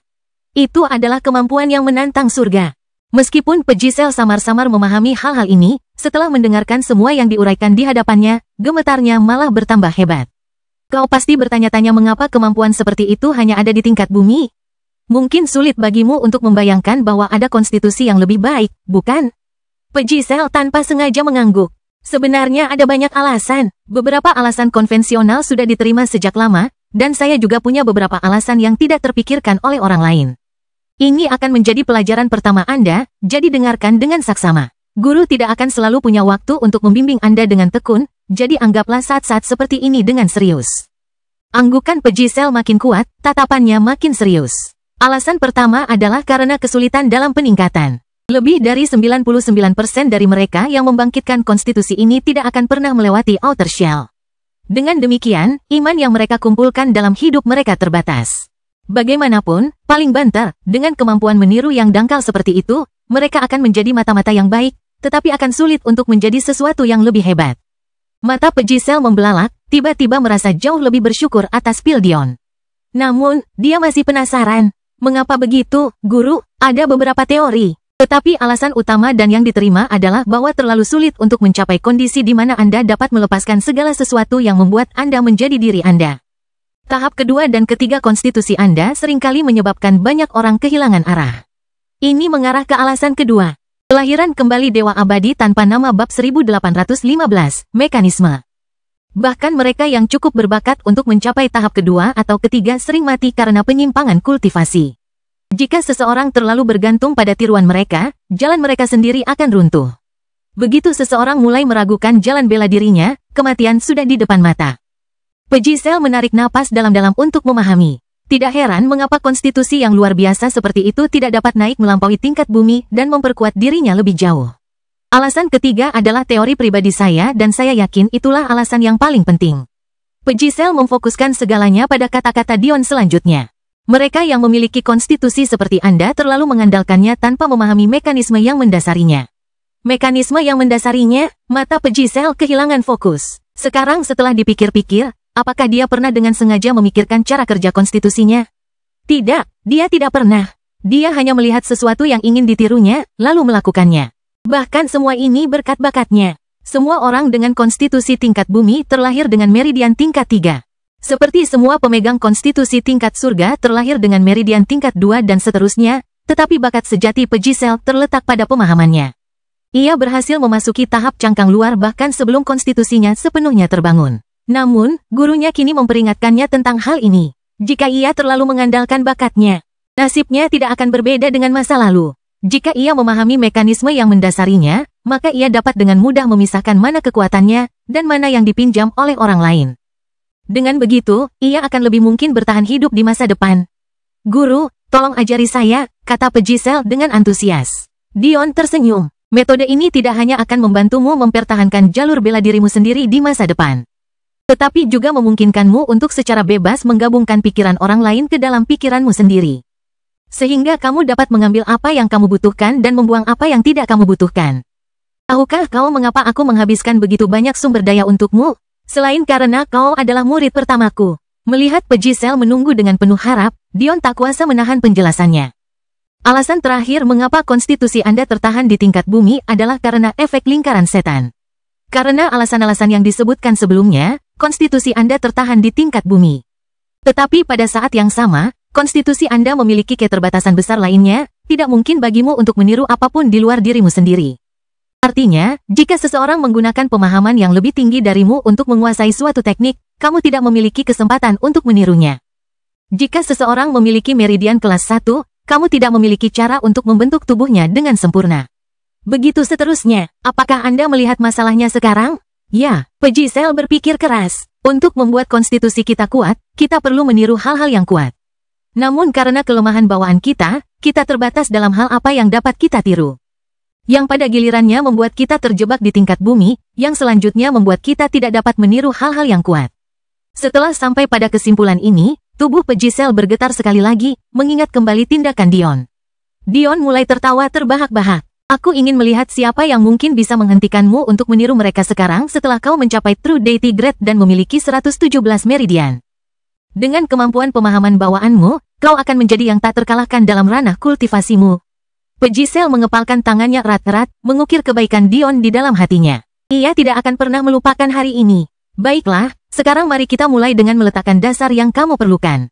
Itu adalah kemampuan yang menantang surga. Meskipun Giselle samar-samar memahami hal-hal ini, setelah mendengarkan semua yang diuraikan di hadapannya, gemetarnya malah bertambah hebat. Kau pasti bertanya-tanya mengapa kemampuan seperti itu hanya ada di tingkat bumi? Mungkin sulit bagimu untuk membayangkan bahwa ada konstitusi yang lebih baik, bukan? Giselle tanpa sengaja mengangguk. Sebenarnya ada banyak alasan. Beberapa alasan konvensional sudah diterima sejak lama, dan saya juga punya beberapa alasan yang tidak terpikirkan oleh orang lain. Ini akan menjadi pelajaran pertama Anda, jadi dengarkan dengan saksama. Guru tidak akan selalu punya waktu untuk membimbing Anda dengan tekun, jadi anggaplah saat-saat seperti ini dengan serius. Anggukan Giselle makin kuat, tatapannya makin serius. Alasan pertama adalah karena kesulitan dalam peningkatan. Lebih dari 99% dari mereka yang membangkitkan konstitusi ini tidak akan pernah melewati outer shell. Dengan demikian, iman yang mereka kumpulkan dalam hidup mereka terbatas. Bagaimanapun, paling banter, dengan kemampuan meniru yang dangkal seperti itu, mereka akan menjadi mata-mata yang baik, tetapi akan sulit untuk menjadi sesuatu yang lebih hebat. Mata Giselle membelalak, tiba-tiba merasa jauh lebih bersyukur atas pil Dion. Namun, dia masih penasaran. Mengapa begitu, Guru? Ada beberapa teori. Tetapi alasan utama dan yang diterima adalah bahwa terlalu sulit untuk mencapai kondisi di mana Anda dapat melepaskan segala sesuatu yang membuat Anda menjadi diri Anda. Tahap kedua dan ketiga konstitusi Anda seringkali menyebabkan banyak orang kehilangan arah. Ini mengarah ke alasan kedua. Kelahiran kembali Dewa Abadi tanpa nama bab 1815, mekanisme. Bahkan mereka yang cukup berbakat untuk mencapai tahap kedua atau ketiga sering mati karena penyimpangan kultivasi. Jika seseorang terlalu bergantung pada tiruan mereka, jalan mereka sendiri akan runtuh. Begitu seseorang mulai meragukan jalan bela dirinya, kematian sudah di depan mata. Pejisel menarik napas dalam-dalam untuk memahami. Tidak heran mengapa konstitusi yang luar biasa seperti itu tidak dapat naik melampaui tingkat bumi dan memperkuat dirinya lebih jauh. Alasan ketiga adalah teori pribadi saya dan saya yakin itulah alasan yang paling penting. Pejisel memfokuskan segalanya pada kata-kata Dion selanjutnya. Mereka yang memiliki konstitusi seperti Anda terlalu mengandalkannya tanpa memahami mekanisme yang mendasarinya. Mekanisme yang mendasarinya, mata Pejisel kehilangan fokus. Sekarang setelah dipikir-pikir, apakah dia pernah dengan sengaja memikirkan cara kerja konstitusinya? Tidak, dia tidak pernah. Dia hanya melihat sesuatu yang ingin ditirunya, lalu melakukannya. Bahkan semua ini berkat bakatnya. Semua orang dengan konstitusi tingkat bumi terlahir dengan meridian tingkat 3. Seperti semua pemegang konstitusi tingkat surga terlahir dengan meridian tingkat 2 dan seterusnya, tetapi bakat sejati Pejisel terletak pada pemahamannya. Ia berhasil memasuki tahap cangkang luar bahkan sebelum konstitusinya sepenuhnya terbangun. Namun, gurunya kini memperingatkannya tentang hal ini. Jika ia terlalu mengandalkan bakatnya, nasibnya tidak akan berbeda dengan masa lalu. Jika ia memahami mekanisme yang mendasarinya, maka ia dapat dengan mudah memisahkan mana kekuatannya dan mana yang dipinjam oleh orang lain. Dengan begitu, ia akan lebih mungkin bertahan hidup di masa depan. Guru, tolong ajari saya, kata Pejisel dengan antusias. Dion tersenyum. Metode ini tidak hanya akan membantumu mempertahankan jalur bela dirimu sendiri di masa depan, tetapi juga memungkinkanmu untuk secara bebas menggabungkan pikiran orang lain ke dalam pikiranmu sendiri. Sehingga kamu dapat mengambil apa yang kamu butuhkan dan membuang apa yang tidak kamu butuhkan. Tahukah kau mengapa aku menghabiskan begitu banyak sumber daya untukmu? Selain karena kau adalah murid pertamaku. Melihat Pejisel menunggu dengan penuh harap, Dion tak kuasa menahan penjelasannya. Alasan terakhir mengapa konstitusi Anda tertahan di tingkat bumi adalah karena efek lingkaran setan. Karena alasan-alasan yang disebutkan sebelumnya, konstitusi Anda tertahan di tingkat bumi. Tetapi pada saat yang sama, konstitusi Anda memiliki keterbatasan besar lainnya, tidak mungkin bagimu untuk meniru apapun di luar dirimu sendiri. Artinya, jika seseorang menggunakan pemahaman yang lebih tinggi darimu untuk menguasai suatu teknik, kamu tidak memiliki kesempatan untuk menirunya. Jika seseorang memiliki meridian kelas 1, kamu tidak memiliki cara untuk membentuk tubuhnya dengan sempurna. Begitu seterusnya, apakah Anda melihat masalahnya sekarang? Ya, Pejisel berpikir keras. Untuk membuat konstitusi kita kuat, kita perlu meniru hal-hal yang kuat. Namun karena kelemahan bawaan kita, kita terbatas dalam hal apa yang dapat kita tiru. Yang pada gilirannya membuat kita terjebak di tingkat bumi, yang selanjutnya membuat kita tidak dapat meniru hal-hal yang kuat. Setelah sampai pada kesimpulan ini, tubuh Pejisel bergetar sekali lagi, mengingat kembali tindakan Dion. Dion mulai tertawa terbahak-bahak. Aku ingin melihat siapa yang mungkin bisa menghentikanmu untuk meniru mereka sekarang setelah kau mencapai True Deity Grade dan memiliki 117 meridian. Dengan kemampuan pemahaman bawaanmu, kau akan menjadi yang tak terkalahkan dalam ranah kultivasimu. Pejisel mengepalkan tangannya erat-erat, mengukir kebaikan Dion di dalam hatinya. Ia tidak akan pernah melupakan hari ini. Baiklah, sekarang mari kita mulai dengan meletakkan dasar yang kamu perlukan.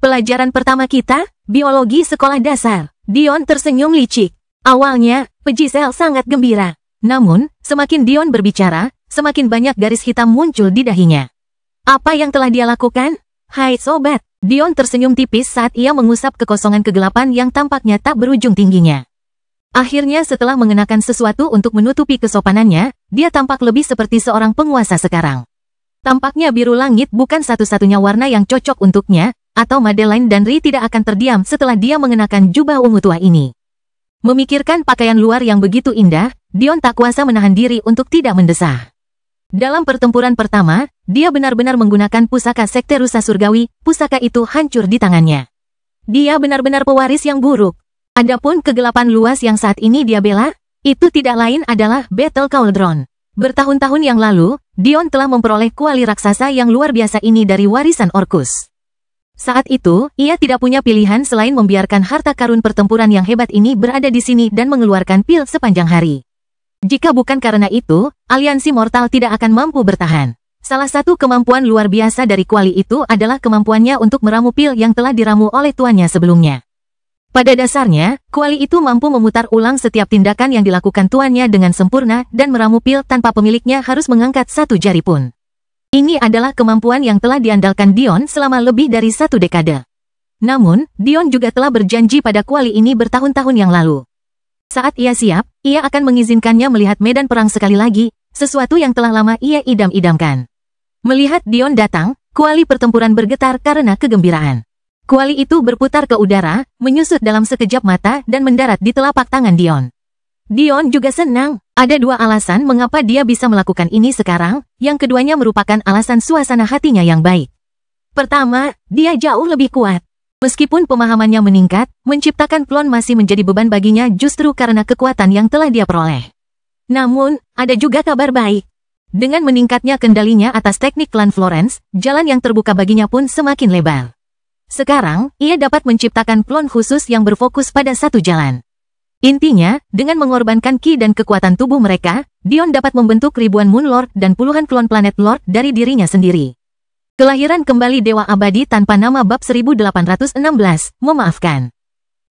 Pelajaran pertama kita, biologi sekolah dasar. Dion tersenyum licik. Awalnya, Pejisel sangat gembira. Namun, semakin Dion berbicara, semakin banyak garis hitam muncul di dahinya. Apa yang telah dia lakukan? Hai sobat, Dion tersenyum tipis saat ia mengusap kekosongan kegelapan yang tampaknya tak berujung tingginya. Akhirnya setelah mengenakan sesuatu untuk menutupi kesopanannya, dia tampak lebih seperti seorang penguasa sekarang. Tampaknya biru langit bukan satu-satunya warna yang cocok untuknya, atau Madeline dan Ri tidak akan terdiam setelah dia mengenakan jubah ungu tua ini. Memikirkan pakaian luar yang begitu indah, Dion tak kuasa menahan diri untuk tidak mendesah. Dalam pertempuran pertama, dia benar-benar menggunakan pusaka Sekte Rusa Surgawi, pusaka itu hancur di tangannya. Dia benar-benar pewaris yang buruk. Adapun kegelapan luas yang saat ini dia bela, itu tidak lain adalah Battle Cauldron. Bertahun-tahun yang lalu, Dion telah memperoleh kuali raksasa yang luar biasa ini dari warisan Orcus. Saat itu, ia tidak punya pilihan selain membiarkan harta karun pertempuran yang hebat ini berada di sini dan mengeluarkan pil sepanjang hari. Jika bukan karena itu, aliansi mortal tidak akan mampu bertahan. Salah satu kemampuan luar biasa dari Kuali itu adalah kemampuannya untuk meramu pil yang telah diramu oleh tuannya sebelumnya. Pada dasarnya, Kuali itu mampu memutar ulang setiap tindakan yang dilakukan tuannya dengan sempurna dan meramu pil tanpa pemiliknya harus mengangkat satu jari pun. Ini adalah kemampuan yang telah diandalkan Dion selama lebih dari 1 dekade. Namun, Dion juga telah berjanji pada Kuali ini bertahun-tahun yang lalu. Saat ia siap, ia akan mengizinkannya melihat medan perang sekali lagi, sesuatu yang telah lama ia idam-idamkan. Melihat Dion datang, Kuali pertempuran bergetar karena kegembiraan. Kuali itu berputar ke udara, menyusut dalam sekejap mata dan mendarat di telapak tangan Dion. Dion juga senang. Ada 2 alasan mengapa dia bisa melakukan ini sekarang, yang keduanya merupakan alasan suasana hatinya yang baik. Pertama, dia jauh lebih kuat. Meskipun pemahamannya meningkat, menciptakan klon masih menjadi beban baginya justru karena kekuatan yang telah dia peroleh. Namun, ada juga kabar baik. Dengan meningkatnya kendalinya atas teknik klan Florence, jalan yang terbuka baginya pun semakin lebar. Sekarang, ia dapat menciptakan klon khusus yang berfokus pada satu jalan. Intinya, dengan mengorbankan ki dan kekuatan tubuh mereka, Dion dapat membentuk ribuan Moon Lord dan puluhan klon Planet Lord dari dirinya sendiri. Kelahiran kembali Dewa Abadi tanpa nama bab 1816, memaafkan.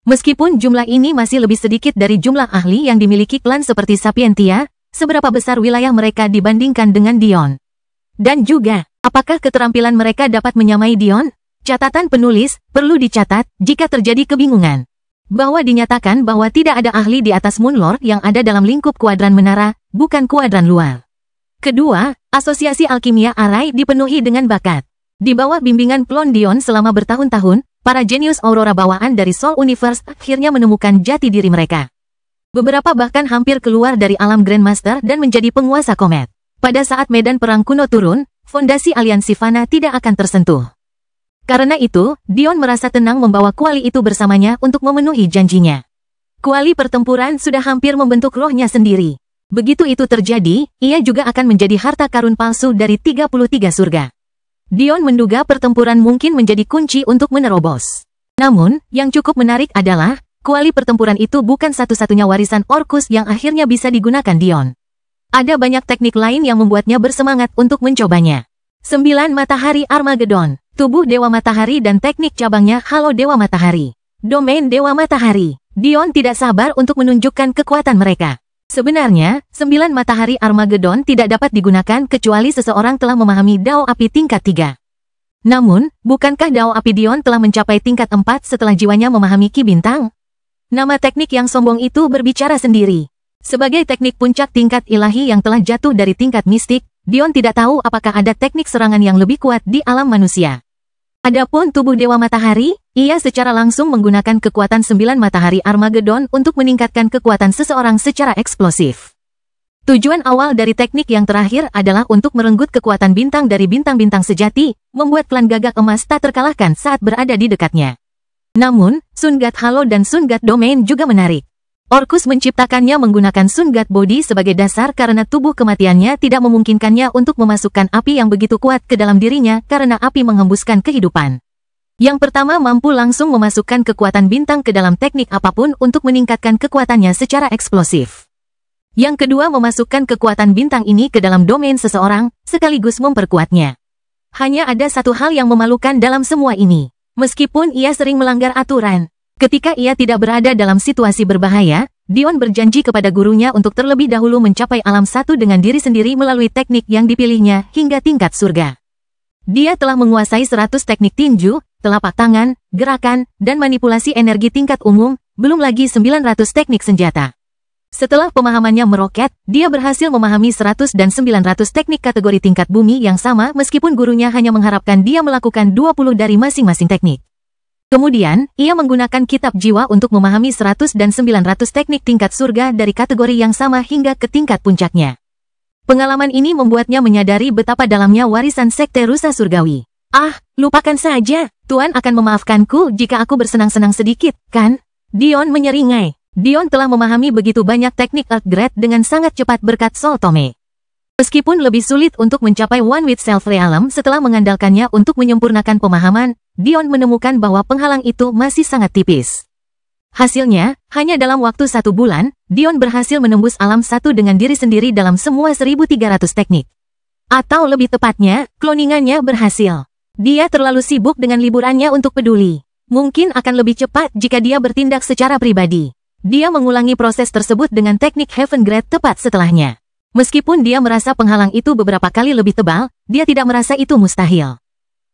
Meskipun jumlah ini masih lebih sedikit dari jumlah ahli yang dimiliki klan seperti Sapientia, seberapa besar wilayah mereka dibandingkan dengan Dion? Dan juga, apakah keterampilan mereka dapat menyamai Dion? Catatan penulis, perlu dicatat, jika terjadi kebingungan. Bahwa dinyatakan bahwa tidak ada ahli di atas Moon Lord yang ada dalam lingkup kuadran menara, bukan kuadran luar. Kedua, Asosiasi Alkimia Arai dipenuhi dengan bakat. Di bawah bimbingan klon Dion selama bertahun-tahun, para jenius Aurora bawaan dari Soul Universe akhirnya menemukan jati diri mereka. Beberapa bahkan hampir keluar dari alam Grandmaster dan menjadi penguasa komet. Pada saat medan perang kuno turun, fondasi aliansi Fana tidak akan tersentuh. Karena itu, Dion merasa tenang membawa Kuali itu bersamanya untuk memenuhi janjinya. Kuali pertempuran sudah hampir membentuk rohnya sendiri. Begitu itu terjadi, ia juga akan menjadi harta karun palsu dari 33 surga. Dion menduga pertempuran mungkin menjadi kunci untuk menerobos. Namun, yang cukup menarik adalah, Kuali pertempuran itu bukan satu-satunya warisan Orcus yang akhirnya bisa digunakan Dion. Ada banyak teknik lain yang membuatnya bersemangat untuk mencobanya. 9 Matahari Armageddon, tubuh Dewa Matahari dan teknik cabangnya Halo Dewa Matahari. Domain Dewa Matahari. Dion tidak sabar untuk menunjukkan kekuatan mereka. Sebenarnya, 9 Matahari Armageddon tidak dapat digunakan kecuali seseorang telah memahami Dao Api tingkat 3. Namun, bukankah Dao Api Dion telah mencapai tingkat 4 setelah jiwanya memahami Ki Bintang? Nama teknik yang sombong itu berbicara sendiri. Sebagai teknik puncak tingkat ilahi yang telah jatuh dari tingkat mistik, Dion tidak tahu apakah ada teknik serangan yang lebih kuat di alam manusia. Adapun tubuh Dewa Matahari, ia secara langsung menggunakan kekuatan 9 Matahari Armageddon untuk meningkatkan kekuatan seseorang secara eksplosif. Tujuan awal dari teknik yang terakhir adalah untuk merenggut kekuatan bintang dari bintang-bintang sejati, membuat klan Gagak Emas tak terkalahkan saat berada di dekatnya. Namun, Sun God Halo dan Sun God Domain juga menarik. Orcus menciptakannya menggunakan Sun God Body sebagai dasar karena tubuh kematiannya tidak memungkinkannya untuk memasukkan api yang begitu kuat ke dalam dirinya karena api menghembuskan kehidupan. Yang pertama mampu langsung memasukkan kekuatan bintang ke dalam teknik apapun untuk meningkatkan kekuatannya secara eksplosif. Yang kedua memasukkan kekuatan bintang ini ke dalam domain seseorang, sekaligus memperkuatnya. Hanya ada satu hal yang memalukan dalam semua ini. Meskipun ia sering melanggar aturan, ketika ia tidak berada dalam situasi berbahaya, Dion berjanji kepada gurunya untuk terlebih dahulu mencapai alam satu dengan diri sendiri melalui teknik yang dipilihnya hingga tingkat surga. Dia telah menguasai 100 teknik tinju, telapak tangan, gerakan, dan manipulasi energi tingkat umum, belum lagi 900 teknik senjata. Setelah pemahamannya meroket, dia berhasil memahami 100 dan 900 teknik kategori tingkat bumi yang sama meskipun gurunya hanya mengharapkan dia melakukan 20 dari masing-masing teknik. Kemudian, ia menggunakan kitab jiwa untuk memahami 100 dan 900 teknik tingkat surga dari kategori yang sama hingga ke tingkat puncaknya. Pengalaman ini membuatnya menyadari betapa dalamnya warisan sekte rusa surgawi. Ah, lupakan saja, Tuan akan memaafkanku jika aku bersenang-senang sedikit, kan? Dion menyeringai. Dion telah memahami begitu banyak teknik Earth Grade dengan sangat cepat berkat Soul Tome. Meskipun lebih sulit untuk mencapai One with Self Realm setelah mengandalkannya untuk menyempurnakan pemahaman, Dion menemukan bahwa penghalang itu masih sangat tipis. Hasilnya, hanya dalam waktu 1 bulan, Dion berhasil menembus alam satu dengan diri sendiri dalam semua 1300 teknik. Atau lebih tepatnya, kloningannya berhasil. Dia terlalu sibuk dengan liburannya untuk peduli. Mungkin akan lebih cepat jika dia bertindak secara pribadi. Dia mengulangi proses tersebut dengan teknik Heaven Grade tepat setelahnya. Meskipun dia merasa penghalang itu beberapa kali lebih tebal, dia tidak merasa itu mustahil.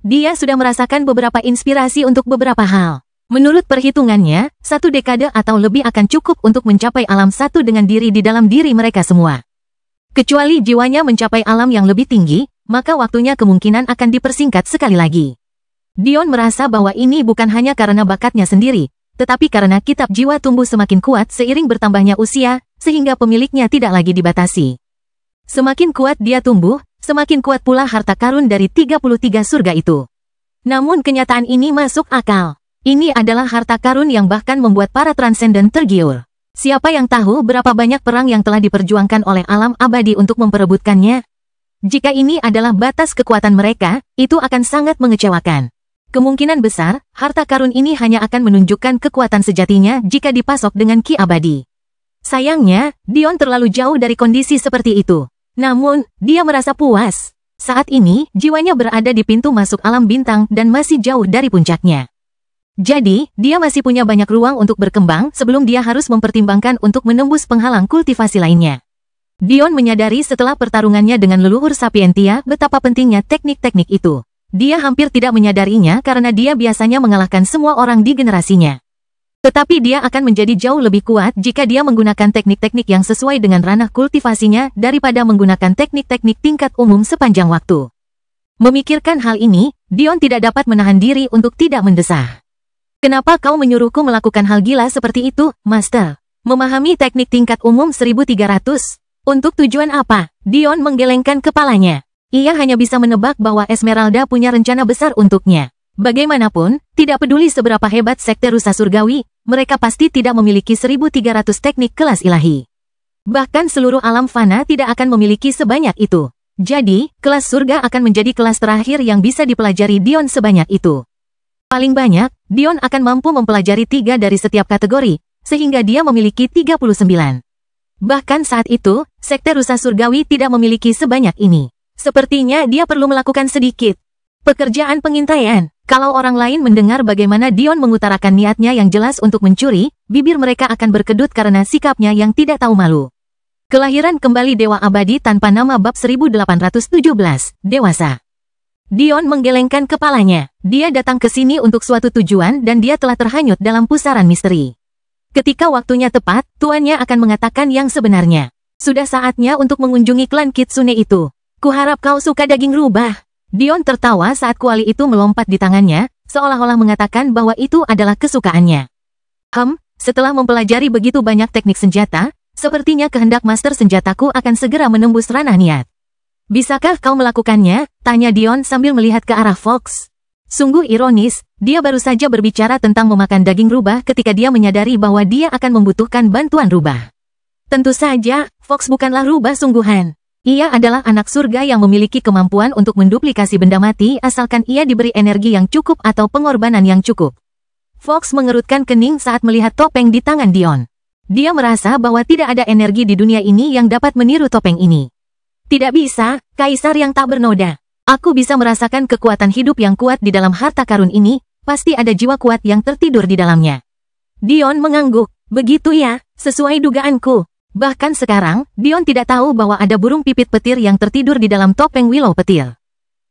Dia sudah merasakan beberapa inspirasi untuk beberapa hal. Menurut perhitungannya, 1 dekade atau lebih akan cukup untuk mencapai alam satu dengan diri di dalam diri mereka semua. Kecuali jiwanya mencapai alam yang lebih tinggi, maka waktunya kemungkinan akan dipersingkat sekali lagi. Dion merasa bahwa ini bukan hanya karena bakatnya sendiri, tetapi karena kitab jiwa tumbuh semakin kuat seiring bertambahnya usia, sehingga pemiliknya tidak lagi dibatasi. Semakin kuat dia tumbuh, semakin kuat pula harta karun dari 33 surga itu. Namun kenyataan ini masuk akal. Ini adalah harta karun yang bahkan membuat para transenden tergiur. Siapa yang tahu berapa banyak perang yang telah diperjuangkan oleh alam abadi untuk memperebutkannya? Jika ini adalah batas kekuatan mereka, itu akan sangat mengecewakan. Kemungkinan besar, harta karun ini hanya akan menunjukkan kekuatan sejatinya jika dipasok dengan ki abadi. Sayangnya, Dion terlalu jauh dari kondisi seperti itu. Namun, dia merasa puas. Saat ini, jiwanya berada di pintu masuk alam bintang dan masih jauh dari puncaknya. Jadi, dia masih punya banyak ruang untuk berkembang sebelum dia harus mempertimbangkan untuk menembus penghalang kultivasi lainnya. Dion menyadari setelah pertarungannya dengan leluhur Sapientia betapa pentingnya teknik-teknik itu. Dia hampir tidak menyadarinya karena dia biasanya mengalahkan semua orang di generasinya. Tetapi dia akan menjadi jauh lebih kuat jika dia menggunakan teknik-teknik yang sesuai dengan ranah kultivasinya daripada menggunakan teknik-teknik tingkat umum sepanjang waktu. Memikirkan hal ini, Dion tidak dapat menahan diri untuk tidak mendesah. Kenapa kau menyuruhku melakukan hal gila seperti itu, Master? Memahami teknik tingkat umum 1300? Untuk tujuan apa? Dion menggelengkan kepalanya. Ia hanya bisa menebak bahwa Esmeralda punya rencana besar untuknya. Bagaimanapun, tidak peduli seberapa hebat sekte rusa surgawi, mereka pasti tidak memiliki 1300 teknik kelas ilahi. Bahkan seluruh alam fana tidak akan memiliki sebanyak itu. Jadi, kelas surga akan menjadi kelas terakhir yang bisa dipelajari Dion sebanyak itu. Paling banyak, Dion akan mampu mempelajari 3 dari setiap kategori, sehingga dia memiliki 39. Bahkan saat itu, sekte rusa surgawi tidak memiliki sebanyak ini. Sepertinya dia perlu melakukan sedikit pekerjaan pengintaian. Kalau orang lain mendengar bagaimana Dion mengutarakan niatnya yang jelas untuk mencuri, bibir mereka akan berkedut karena sikapnya yang tidak tahu malu. Kelahiran kembali Dewa Abadi tanpa nama bab 1817, Dewasa. Dion menggelengkan kepalanya. Dia datang ke sini untuk suatu tujuan dan dia telah terhanyut dalam pusaran misteri. Ketika waktunya tepat, tuannya akan mengatakan yang sebenarnya. Sudah saatnya untuk mengunjungi klan Kitsune itu. Kuharap kau suka daging rubah. Dion tertawa saat kuali itu melompat di tangannya, seolah-olah mengatakan bahwa itu adalah kesukaannya. Setelah mempelajari begitu banyak teknik senjata, sepertinya kehendak master senjataku akan segera menembus ranah niat. Bisakah kau melakukannya? Tanya Dion sambil melihat ke arah Fox. Sungguh ironis, dia baru saja berbicara tentang memakan daging rubah ketika dia menyadari bahwa dia akan membutuhkan bantuan rubah. Tentu saja, Fox bukanlah rubah sungguhan. Ia adalah anak surga yang memiliki kemampuan untuk menduplikasi benda mati asalkan ia diberi energi yang cukup atau pengorbanan yang cukup. Fox mengerutkan kening saat melihat topeng di tangan Dion. Dia merasa bahwa tidak ada energi di dunia ini yang dapat meniru topeng ini. Tidak bisa, kaisar yang tak bernoda. Aku bisa merasakan kekuatan hidup yang kuat di dalam harta karun ini, pasti ada jiwa kuat yang tertidur di dalamnya. Dion mengangguk. Begitu ya, sesuai dugaanku. Bahkan sekarang, Dion tidak tahu bahwa ada burung pipit petir yang tertidur di dalam topeng Willow Petir.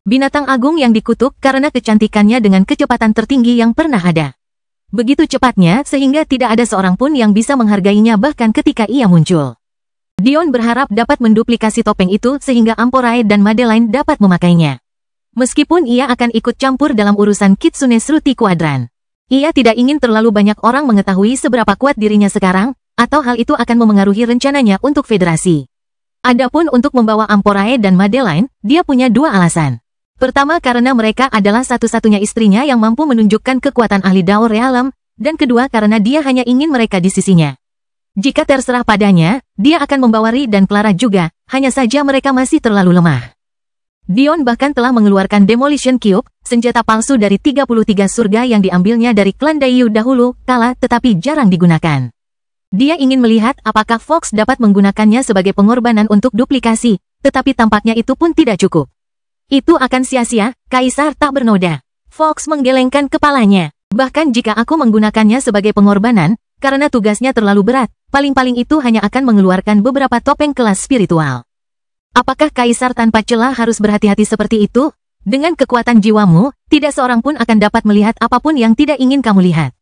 Binatang agung yang dikutuk karena kecantikannya dengan kecepatan tertinggi yang pernah ada. Begitu cepatnya sehingga tidak ada seorang pun yang bisa menghargainya bahkan ketika ia muncul. Dion berharap dapat menduplikasi topeng itu sehingga Amporae dan Madeline dapat memakainya. Meskipun ia akan ikut campur dalam urusan Kitsune Shruti Kuadran. Ia tidak ingin terlalu banyak orang mengetahui seberapa kuat dirinya sekarang, atau hal itu akan memengaruhi rencananya untuk federasi. Adapun untuk membawa Amporae dan Madeline, dia punya 2 alasan. Pertama karena mereka adalah satu-satunya istrinya yang mampu menunjukkan kekuatan ahli Dao Realem, dan kedua karena dia hanya ingin mereka di sisinya. Jika terserah padanya, dia akan membawa Ri dan Clara juga, hanya saja mereka masih terlalu lemah. Dion bahkan telah mengeluarkan Demolition Cube, senjata palsu dari 33 surga yang diambilnya dari klan Dayu dahulu kala tetapi jarang digunakan. Dia ingin melihat apakah Fox dapat menggunakannya sebagai pengorbanan untuk duplikasi, tetapi tampaknya itu pun tidak cukup. Itu akan sia-sia, Kaisar tak bernoda. Fox menggelengkan kepalanya. Bahkan jika aku menggunakannya sebagai pengorbanan, karena tugasnya terlalu berat, paling-paling itu hanya akan mengeluarkan beberapa topeng kelas spiritual. Apakah Kaisar tanpa celah harus berhati-hati seperti itu? Dengan kekuatan jiwamu, tidak seorang pun akan dapat melihat apapun yang tidak ingin kamu lihat.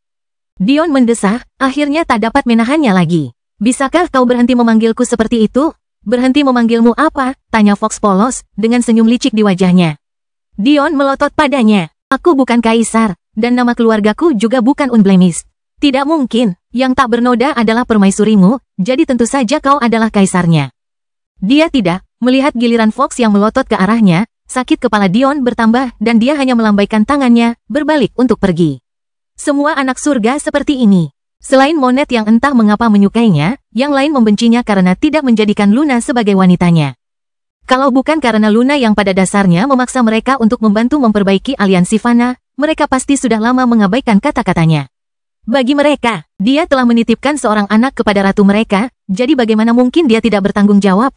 Dion mendesah, akhirnya tak dapat menahannya lagi. Bisakah kau berhenti memanggilku seperti itu? Berhenti memanggilmu apa? Tanya Fox polos, dengan senyum licik di wajahnya. Dion melotot padanya. Aku bukan Kaisar, dan nama keluargaku juga bukan Unblemished. Tidak mungkin, yang tak bernoda adalah permaisurimu, jadi tentu saja kau adalah kaisarnya. Dia tidak, melihat giliran Fox yang melotot ke arahnya, sakit kepala Dion bertambah dan dia hanya melambaikan tangannya, berbalik untuk pergi. Semua anak surga seperti ini. Selain Monet yang entah mengapa menyukainya, yang lain membencinya karena tidak menjadikan Luna sebagai wanitanya. Kalau bukan karena Luna yang pada dasarnya memaksa mereka untuk membantu memperbaiki aliansi Fana, mereka pasti sudah lama mengabaikan kata-katanya. Bagi mereka, dia telah menitipkan seorang anak kepada ratu mereka, jadi bagaimana mungkin dia tidak bertanggung jawab?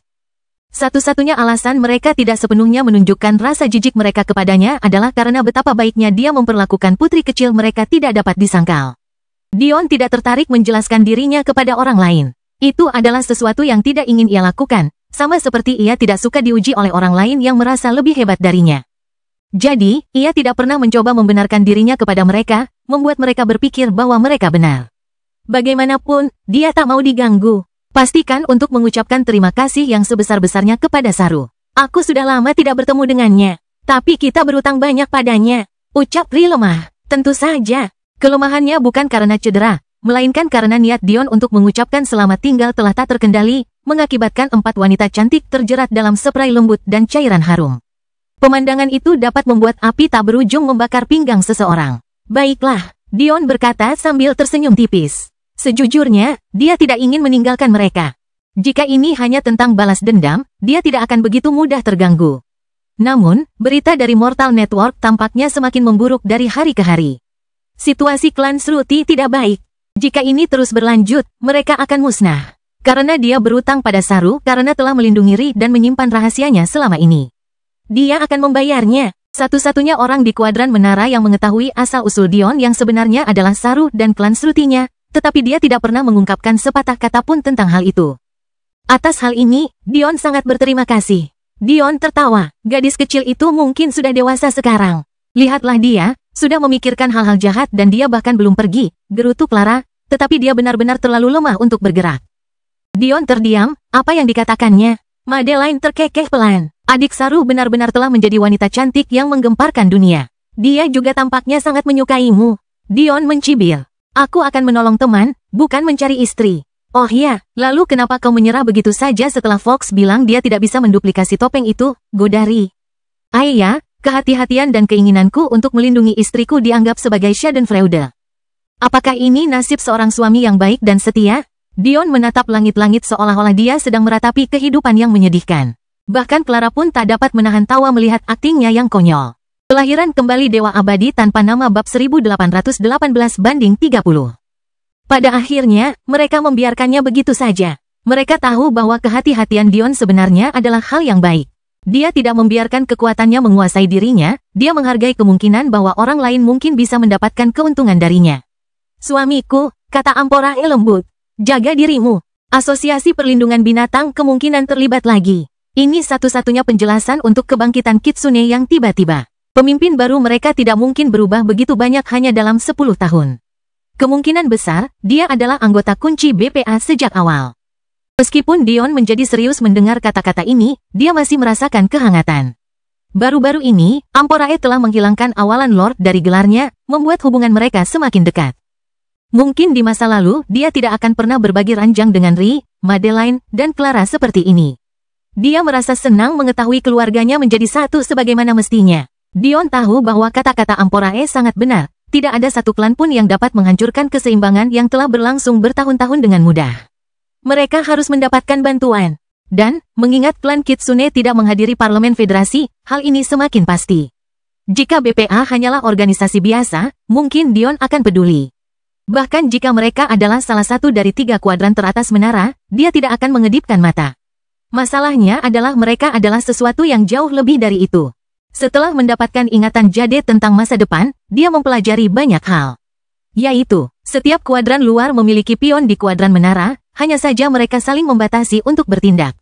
Satu-satunya alasan mereka tidak sepenuhnya menunjukkan rasa jijik mereka kepadanya adalah karena betapa baiknya dia memperlakukan putri kecil mereka tidak dapat disangkal. Dion tidak tertarik menjelaskan dirinya kepada orang lain. Itu adalah sesuatu yang tidak ingin ia lakukan. Sama seperti ia tidak suka diuji oleh orang lain yang merasa lebih hebat darinya. Jadi, ia tidak pernah mencoba membenarkan dirinya kepada mereka, membuat mereka berpikir bahwa mereka benar. Bagaimanapun, dia tak mau diganggu. Pastikan untuk mengucapkan terima kasih yang sebesar-besarnya kepada Saru. Aku sudah lama tidak bertemu dengannya, tapi kita berutang banyak padanya. Ucap Ri lemah. Tentu saja, kelemahannya bukan karena cedera, melainkan karena niat Dion untuk mengucapkan selamat tinggal telah tak terkendali, mengakibatkan 4 wanita cantik terjerat dalam spray lembut dan cairan harum. Pemandangan itu dapat membuat api tak berujung membakar pinggang seseorang. Baiklah, Dion berkata sambil tersenyum tipis. Sejujurnya, dia tidak ingin meninggalkan mereka. Jika ini hanya tentang balas dendam, dia tidak akan begitu mudah terganggu. Namun, berita dari Mortal Network tampaknya semakin memburuk dari hari ke hari. Situasi klan Shruti tidak baik. Jika ini terus berlanjut, mereka akan musnah. Karena dia berutang pada Saru karena telah melindungi Ri dan menyimpan rahasianya selama ini. Dia akan membayarnya. Satu-satunya orang di kuadran menara yang mengetahui asal-usul Dion yang sebenarnya adalah Saru dan klan Shrutinya, tetapi dia tidak pernah mengungkapkan sepatah kata pun tentang hal itu. Atas hal ini, Dion sangat berterima kasih. Dion tertawa. Gadis kecil itu mungkin sudah dewasa sekarang. Lihatlah dia, sudah memikirkan hal-hal jahat dan dia bahkan belum pergi, gerutu Clara, tetapi dia benar-benar terlalu lemah untuk bergerak. Dion terdiam, apa yang dikatakannya? Madeline terkekeh pelan. Adik Saru benar-benar telah menjadi wanita cantik yang menggemparkan dunia. Dia juga tampaknya sangat menyukaimu. Dion mencibir. Aku akan menolong teman, bukan mencari istri. Oh ya, lalu kenapa kau menyerah begitu saja setelah Fox bilang dia tidak bisa menduplikasi topeng itu, Godari? Ayah, kehati-hatian dan keinginanku untuk melindungi istriku dianggap sebagai schadenfreude. Apakah ini nasib seorang suami yang baik dan setia? Dion menatap langit-langit seolah-olah dia sedang meratapi kehidupan yang menyedihkan. Bahkan Clara pun tak dapat menahan tawa melihat aktingnya yang konyol. Kelahiran kembali Dewa Abadi tanpa nama bab 1818 banding 30. Pada akhirnya, mereka membiarkannya begitu saja. Mereka tahu bahwa kehati-hatian Dion sebenarnya adalah hal yang baik. Dia tidak membiarkan kekuatannya menguasai dirinya, dia menghargai kemungkinan bahwa orang lain mungkin bisa mendapatkan keuntungan darinya. Suamiku, kata Amporae lembut. Jaga dirimu. Asosiasi Perlindungan Binatang kemungkinan terlibat lagi. Ini satu-satunya penjelasan untuk kebangkitan Kitsune yang tiba-tiba. Pemimpin baru mereka tidak mungkin berubah begitu banyak hanya dalam 10 tahun. Kemungkinan besar, dia adalah anggota kunci BPA sejak awal. Meskipun Dion menjadi serius mendengar kata-kata ini, dia masih merasakan kehangatan. Baru-baru ini, Amporae telah menghilangkan awalan Lord dari gelarnya, membuat hubungan mereka semakin dekat. Mungkin di masa lalu, dia tidak akan pernah berbagi ranjang dengan Ri, Madeline, dan Clara seperti ini. Dia merasa senang mengetahui keluarganya menjadi satu sebagaimana mestinya. Dion tahu bahwa kata-kata Amporae sangat benar. Tidak ada satu klan pun yang dapat menghancurkan keseimbangan yang telah berlangsung bertahun-tahun dengan mudah. Mereka harus mendapatkan bantuan. Dan, mengingat klan Kitsune tidak menghadiri parlemen federasi, hal ini semakin pasti. Jika BPA hanyalah organisasi biasa, mungkin Dion akan peduli. Bahkan jika mereka adalah salah satu dari 3 kuadran teratas menara, dia tidak akan mengedipkan mata. Masalahnya adalah mereka adalah sesuatu yang jauh lebih dari itu. Setelah mendapatkan ingatan Jade tentang masa depan, dia mempelajari banyak hal. Yaitu, setiap kuadran luar memiliki pion di kuadran menara, hanya saja mereka saling membatasi untuk bertindak.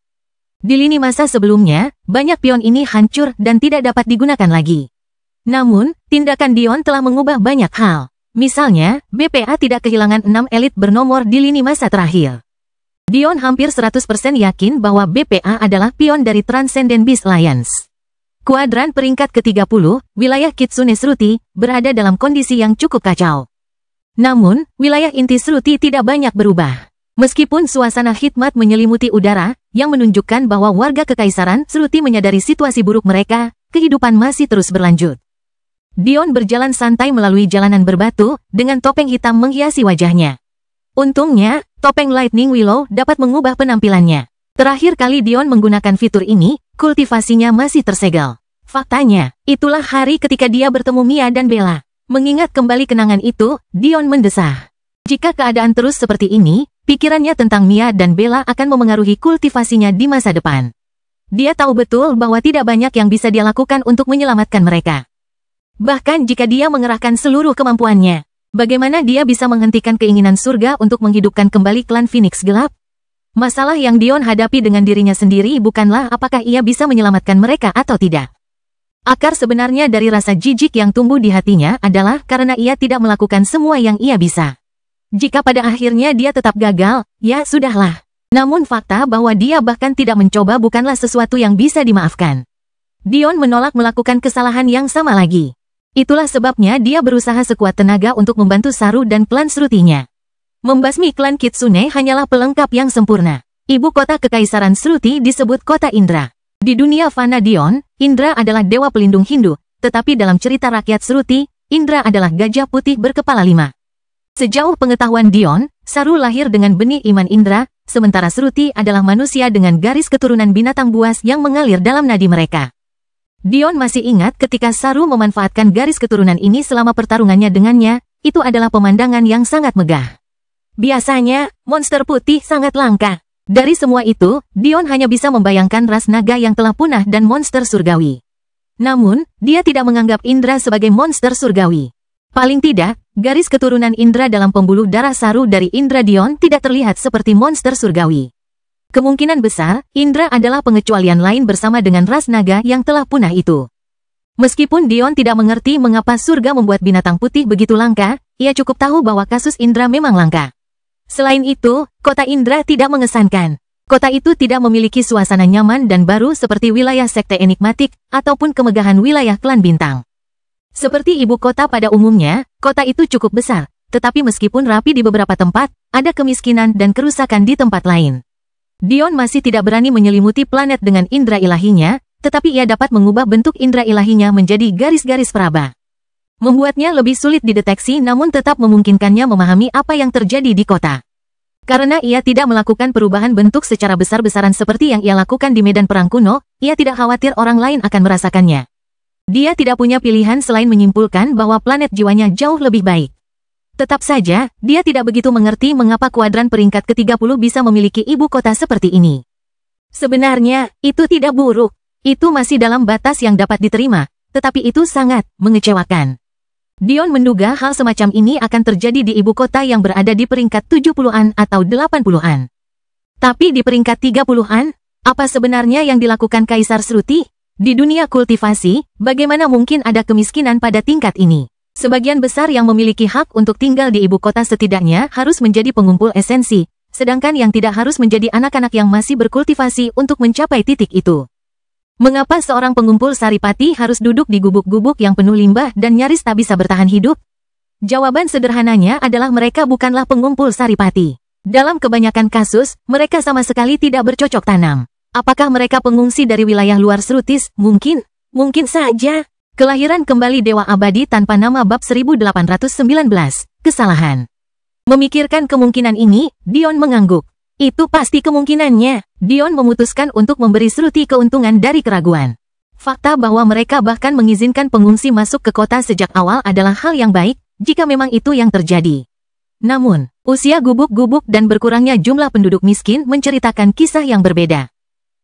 Di lini masa sebelumnya, banyak pion ini hancur dan tidak dapat digunakan lagi. Namun, tindakan Dion telah mengubah banyak hal. Misalnya, BPA tidak kehilangan 6 elit bernomor di lini masa terakhir. Dion hampir 100% yakin bahwa BPA adalah pion dari Transcendent Beast Alliance. Kuadran peringkat ke-30, wilayah Kitsune Shruti, berada dalam kondisi yang cukup kacau. Namun, wilayah inti Shruti tidak banyak berubah. Meskipun suasana hikmat menyelimuti udara, yang menunjukkan bahwa warga Kekaisaran Shruti menyadari situasi buruk mereka, kehidupan masih terus berlanjut. Dion berjalan santai melalui jalanan berbatu, dengan topeng hitam menghiasi wajahnya. Untungnya, topeng Lightning Willow dapat mengubah penampilannya. Terakhir kali Dion menggunakan fitur ini, kultivasinya masih tersegel. Faktanya, itulah hari ketika dia bertemu Mia dan Bella. Mengingat kembali kenangan itu, Dion mendesah. Jika keadaan terus seperti ini, pikirannya tentang Mia dan Bella akan memengaruhi kultivasinya di masa depan. Dia tahu betul bahwa tidak banyak yang bisa dia lakukan untuk menyelamatkan mereka. Bahkan jika dia mengerahkan seluruh kemampuannya, bagaimana dia bisa menghentikan keinginan surga untuk menghidupkan kembali klan Phoenix Gelap? Masalah yang Dion hadapi dengan dirinya sendiri bukanlah apakah ia bisa menyelamatkan mereka atau tidak. Akar sebenarnya dari rasa jijik yang tumbuh di hatinya adalah karena ia tidak melakukan semua yang ia bisa. Jika pada akhirnya dia tetap gagal, ya sudahlah. Namun fakta bahwa dia bahkan tidak mencoba bukanlah sesuatu yang bisa dimaafkan. Dion menolak melakukan kesalahan yang sama lagi. Itulah sebabnya dia berusaha sekuat tenaga untuk membantu Saru dan klan Shruti-nya. Membasmi klan Kitsune hanyalah pelengkap yang sempurna. Ibu kota Kekaisaran Shruti disebut Kota Indra. Di dunia fana Dion, Indra adalah dewa pelindung Hindu, tetapi dalam cerita rakyat Shruti, Indra adalah gajah putih berkepala 5. Sejauh pengetahuan Dion, Saru lahir dengan benih iman Indra, sementara Shruti adalah manusia dengan garis keturunan binatang buas yang mengalir dalam nadi mereka. Dion masih ingat ketika Saru memanfaatkan garis keturunan ini selama pertarungannya dengannya, itu adalah pemandangan yang sangat megah. Biasanya, monster putih sangat langka. Dari semua itu, Dion hanya bisa membayangkan ras naga yang telah punah dan monster surgawi. Namun, dia tidak menganggap Indra sebagai monster surgawi. Paling tidak, garis keturunan Indra dalam pembuluh darah Saru dari Indra Dion tidak terlihat seperti monster surgawi. Kemungkinan besar, Indra adalah pengecualian lain bersama dengan ras naga yang telah punah itu. Meskipun Dion tidak mengerti mengapa surga membuat binatang putih begitu langka, ia cukup tahu bahwa kasus Indra memang langka. Selain itu, kota Indra tidak mengesankan. Kota itu tidak memiliki suasana nyaman dan baru seperti wilayah sekte enigmatik ataupun kemegahan wilayah klan bintang. Seperti ibu kota pada umumnya, kota itu cukup besar, tetapi meskipun rapi di beberapa tempat, ada kemiskinan dan kerusakan di tempat lain. Dion masih tidak berani menyelimuti planet dengan indera ilahinya, tetapi ia dapat mengubah bentuk indera ilahinya menjadi garis-garis peraba. Membuatnya lebih sulit dideteksi namun tetap memungkinkannya memahami apa yang terjadi di kota. Karena ia tidak melakukan perubahan bentuk secara besar-besaran seperti yang ia lakukan di medan perang kuno, ia tidak khawatir orang lain akan merasakannya. Dia tidak punya pilihan selain menyimpulkan bahwa planet jiwanya jauh lebih baik. Tetap saja, dia tidak begitu mengerti mengapa kuadran peringkat ke-30 bisa memiliki ibu kota seperti ini. Sebenarnya, itu tidak buruk. Itu masih dalam batas yang dapat diterima, tetapi itu sangat mengecewakan. Dion menduga hal semacam ini akan terjadi di ibu kota yang berada di peringkat 70-an atau 80-an. Tapi di peringkat 30-an, apa sebenarnya yang dilakukan Kaisar Shruti? Di dunia kultivasi, bagaimana mungkin ada kemiskinan pada tingkat ini? Sebagian besar yang memiliki hak untuk tinggal di ibu kota setidaknya harus menjadi pengumpul esensi, sedangkan yang tidak harus menjadi anak-anak yang masih berkultivasi untuk mencapai titik itu. Mengapa seorang pengumpul saripati harus duduk di gubuk-gubuk yang penuh limbah dan nyaris tak bisa bertahan hidup? Jawaban sederhananya adalah mereka bukanlah pengumpul saripati. Dalam kebanyakan kasus, mereka sama sekali tidak bercocok tanam. Apakah mereka pengungsi dari wilayah luar Shrutis? Mungkin. Mungkin saja. Kelahiran kembali Dewa Abadi tanpa nama bab 1819. Kesalahan. Memikirkan kemungkinan ini, Dion mengangguk. Itu pasti kemungkinannya. Dion memutuskan untuk memberi Shruti keuntungan dari keraguan. Fakta bahwa mereka bahkan mengizinkan pengungsi masuk ke kota sejak awal adalah hal yang baik, jika memang itu yang terjadi. Namun, usia gubuk-gubuk dan berkurangnya jumlah penduduk miskin menceritakan kisah yang berbeda.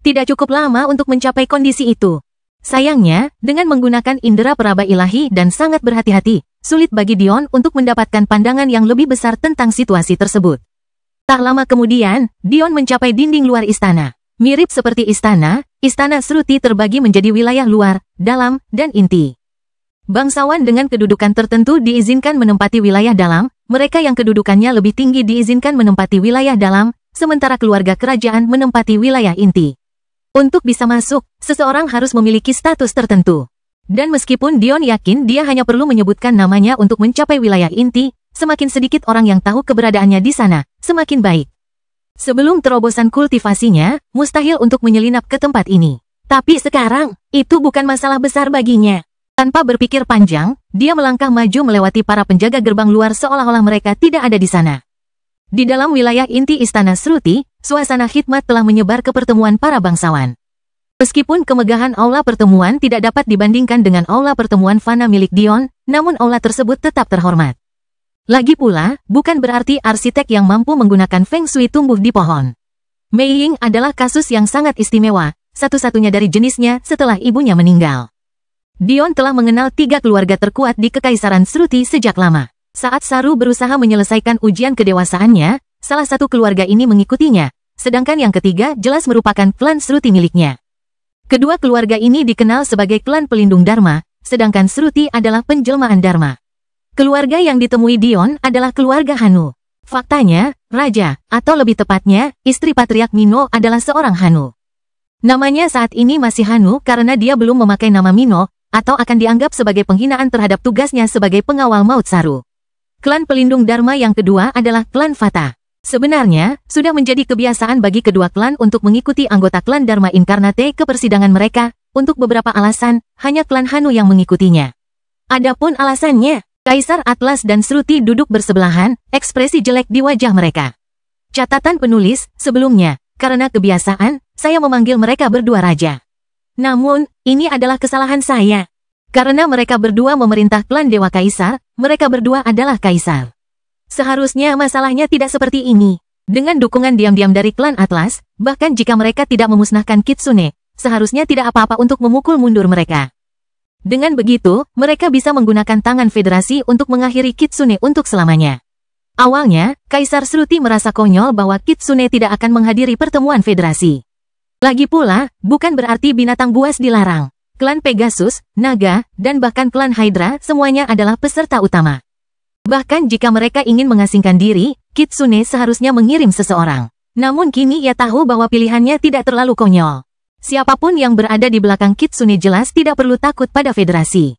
Tidak cukup lama untuk mencapai kondisi itu. Sayangnya, dengan menggunakan indera peraba ilahi dan sangat berhati-hati, sulit bagi Dion untuk mendapatkan pandangan yang lebih besar tentang situasi tersebut. Tak lama kemudian, Dion mencapai dinding luar istana. Mirip seperti istana, istana Shruti terbagi menjadi wilayah luar, dalam, dan inti. Bangsawan dengan kedudukan tertentu diizinkan menempati wilayah dalam, mereka yang kedudukannya lebih tinggi diizinkan menempati wilayah dalam, sementara keluarga kerajaan menempati wilayah inti. Untuk bisa masuk, seseorang harus memiliki status tertentu. Dan meskipun Dion yakin dia hanya perlu menyebutkan namanya untuk mencapai wilayah inti, semakin sedikit orang yang tahu keberadaannya di sana, semakin baik. Sebelum terobosan kultivasinya, mustahil untuk menyelinap ke tempat ini. Tapi sekarang, itu bukan masalah besar baginya. Tanpa berpikir panjang, dia melangkah maju melewati para penjaga gerbang luar seolah-olah mereka tidak ada di sana. Di dalam wilayah inti istana Shruti, suasana khidmat telah menyebar ke pertemuan para bangsawan. Meskipun kemegahan aula pertemuan tidak dapat dibandingkan dengan aula pertemuan fana milik Dion, namun aula tersebut tetap terhormat. Lagi pula, bukan berarti arsitek yang mampu menggunakan Feng Shui tumbuh di pohon. Mei Ying adalah kasus yang sangat istimewa, satu-satunya dari jenisnya setelah ibunya meninggal. Dion telah mengenal 3 keluarga terkuat di Kekaisaran Shruti sejak lama. Saat Saru berusaha menyelesaikan ujian kedewasaannya, salah satu keluarga ini mengikutinya, sedangkan yang ketiga jelas merupakan klan Shruti miliknya. Kedua keluarga ini dikenal sebagai klan pelindung Dharma, sedangkan Shruti adalah penjelmaan Dharma. Keluarga yang ditemui Dion adalah keluarga Hanu. Faktanya, raja, atau lebih tepatnya, istri Patriark Mino adalah seorang Hanu. Namanya saat ini masih Hanu karena dia belum memakai nama Mino, atau akan dianggap sebagai penghinaan terhadap tugasnya sebagai pengawal maut Saru. Klan pelindung Dharma yang kedua adalah klan Fata. Sebenarnya, sudah menjadi kebiasaan bagi kedua klan untuk mengikuti anggota klan Dharma Inkarnate ke persidangan mereka, untuk beberapa alasan, hanya klan Hanu yang mengikutinya. Adapun alasannya, Kaisar Atlas dan Shruti duduk bersebelahan, ekspresi jelek di wajah mereka. Catatan penulis, sebelumnya, karena kebiasaan, saya memanggil mereka berdua raja. Namun, ini adalah kesalahan saya. Karena mereka berdua memerintah klan Dewa Kaisar, mereka berdua adalah kaisar. Seharusnya masalahnya tidak seperti ini. Dengan dukungan diam-diam dari klan Atlas, bahkan jika mereka tidak memusnahkan Kitsune, seharusnya tidak apa-apa untuk memukul mundur mereka. Dengan begitu, mereka bisa menggunakan tangan federasi untuk mengakhiri Kitsune untuk selamanya. Awalnya, Kaisar Shruti merasa konyol bahwa Kitsune tidak akan menghadiri pertemuan federasi. Lagi pula, bukan berarti binatang buas dilarang. Klan Pegasus, Naga, dan bahkan klan Hydra semuanya adalah peserta utama. Bahkan jika mereka ingin mengasingkan diri, Kitsune seharusnya mengirim seseorang. Namun kini ia tahu bahwa pilihannya tidak terlalu konyol. Siapapun yang berada di belakang Kitsune jelas tidak perlu takut pada federasi.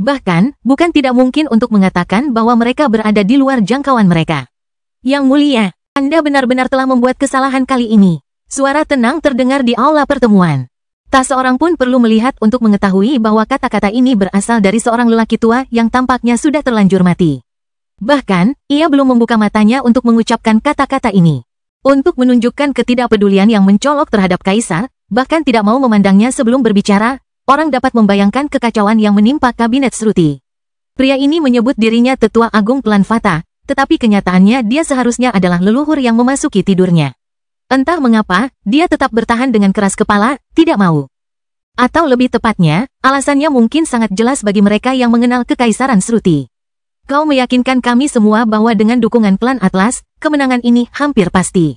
Bahkan, bukan tidak mungkin untuk mengatakan bahwa mereka berada di luar jangkauan mereka. Yang mulia, Anda benar-benar telah membuat kesalahan kali ini. Suara tenang terdengar di aula pertemuan. Tak seorang pun perlu melihat untuk mengetahui bahwa kata-kata ini berasal dari seorang lelaki tua yang tampaknya sudah terlanjur mati. Bahkan, ia belum membuka matanya untuk mengucapkan kata-kata ini. Untuk menunjukkan ketidakpedulian yang mencolok terhadap kaisar, bahkan tidak mau memandangnya sebelum berbicara, orang dapat membayangkan kekacauan yang menimpa kabinet Shruti. Pria ini menyebut dirinya tetua agung klan Fata, tetapi kenyataannya dia seharusnya adalah leluhur yang memasuki tidurnya. Entah mengapa, dia tetap bertahan dengan keras kepala, tidak mau. Atau lebih tepatnya, alasannya mungkin sangat jelas bagi mereka yang mengenal Kekaisaran Shruti. Kau meyakinkan kami semua bahwa dengan dukungan klan Atlas, kemenangan ini hampir pasti.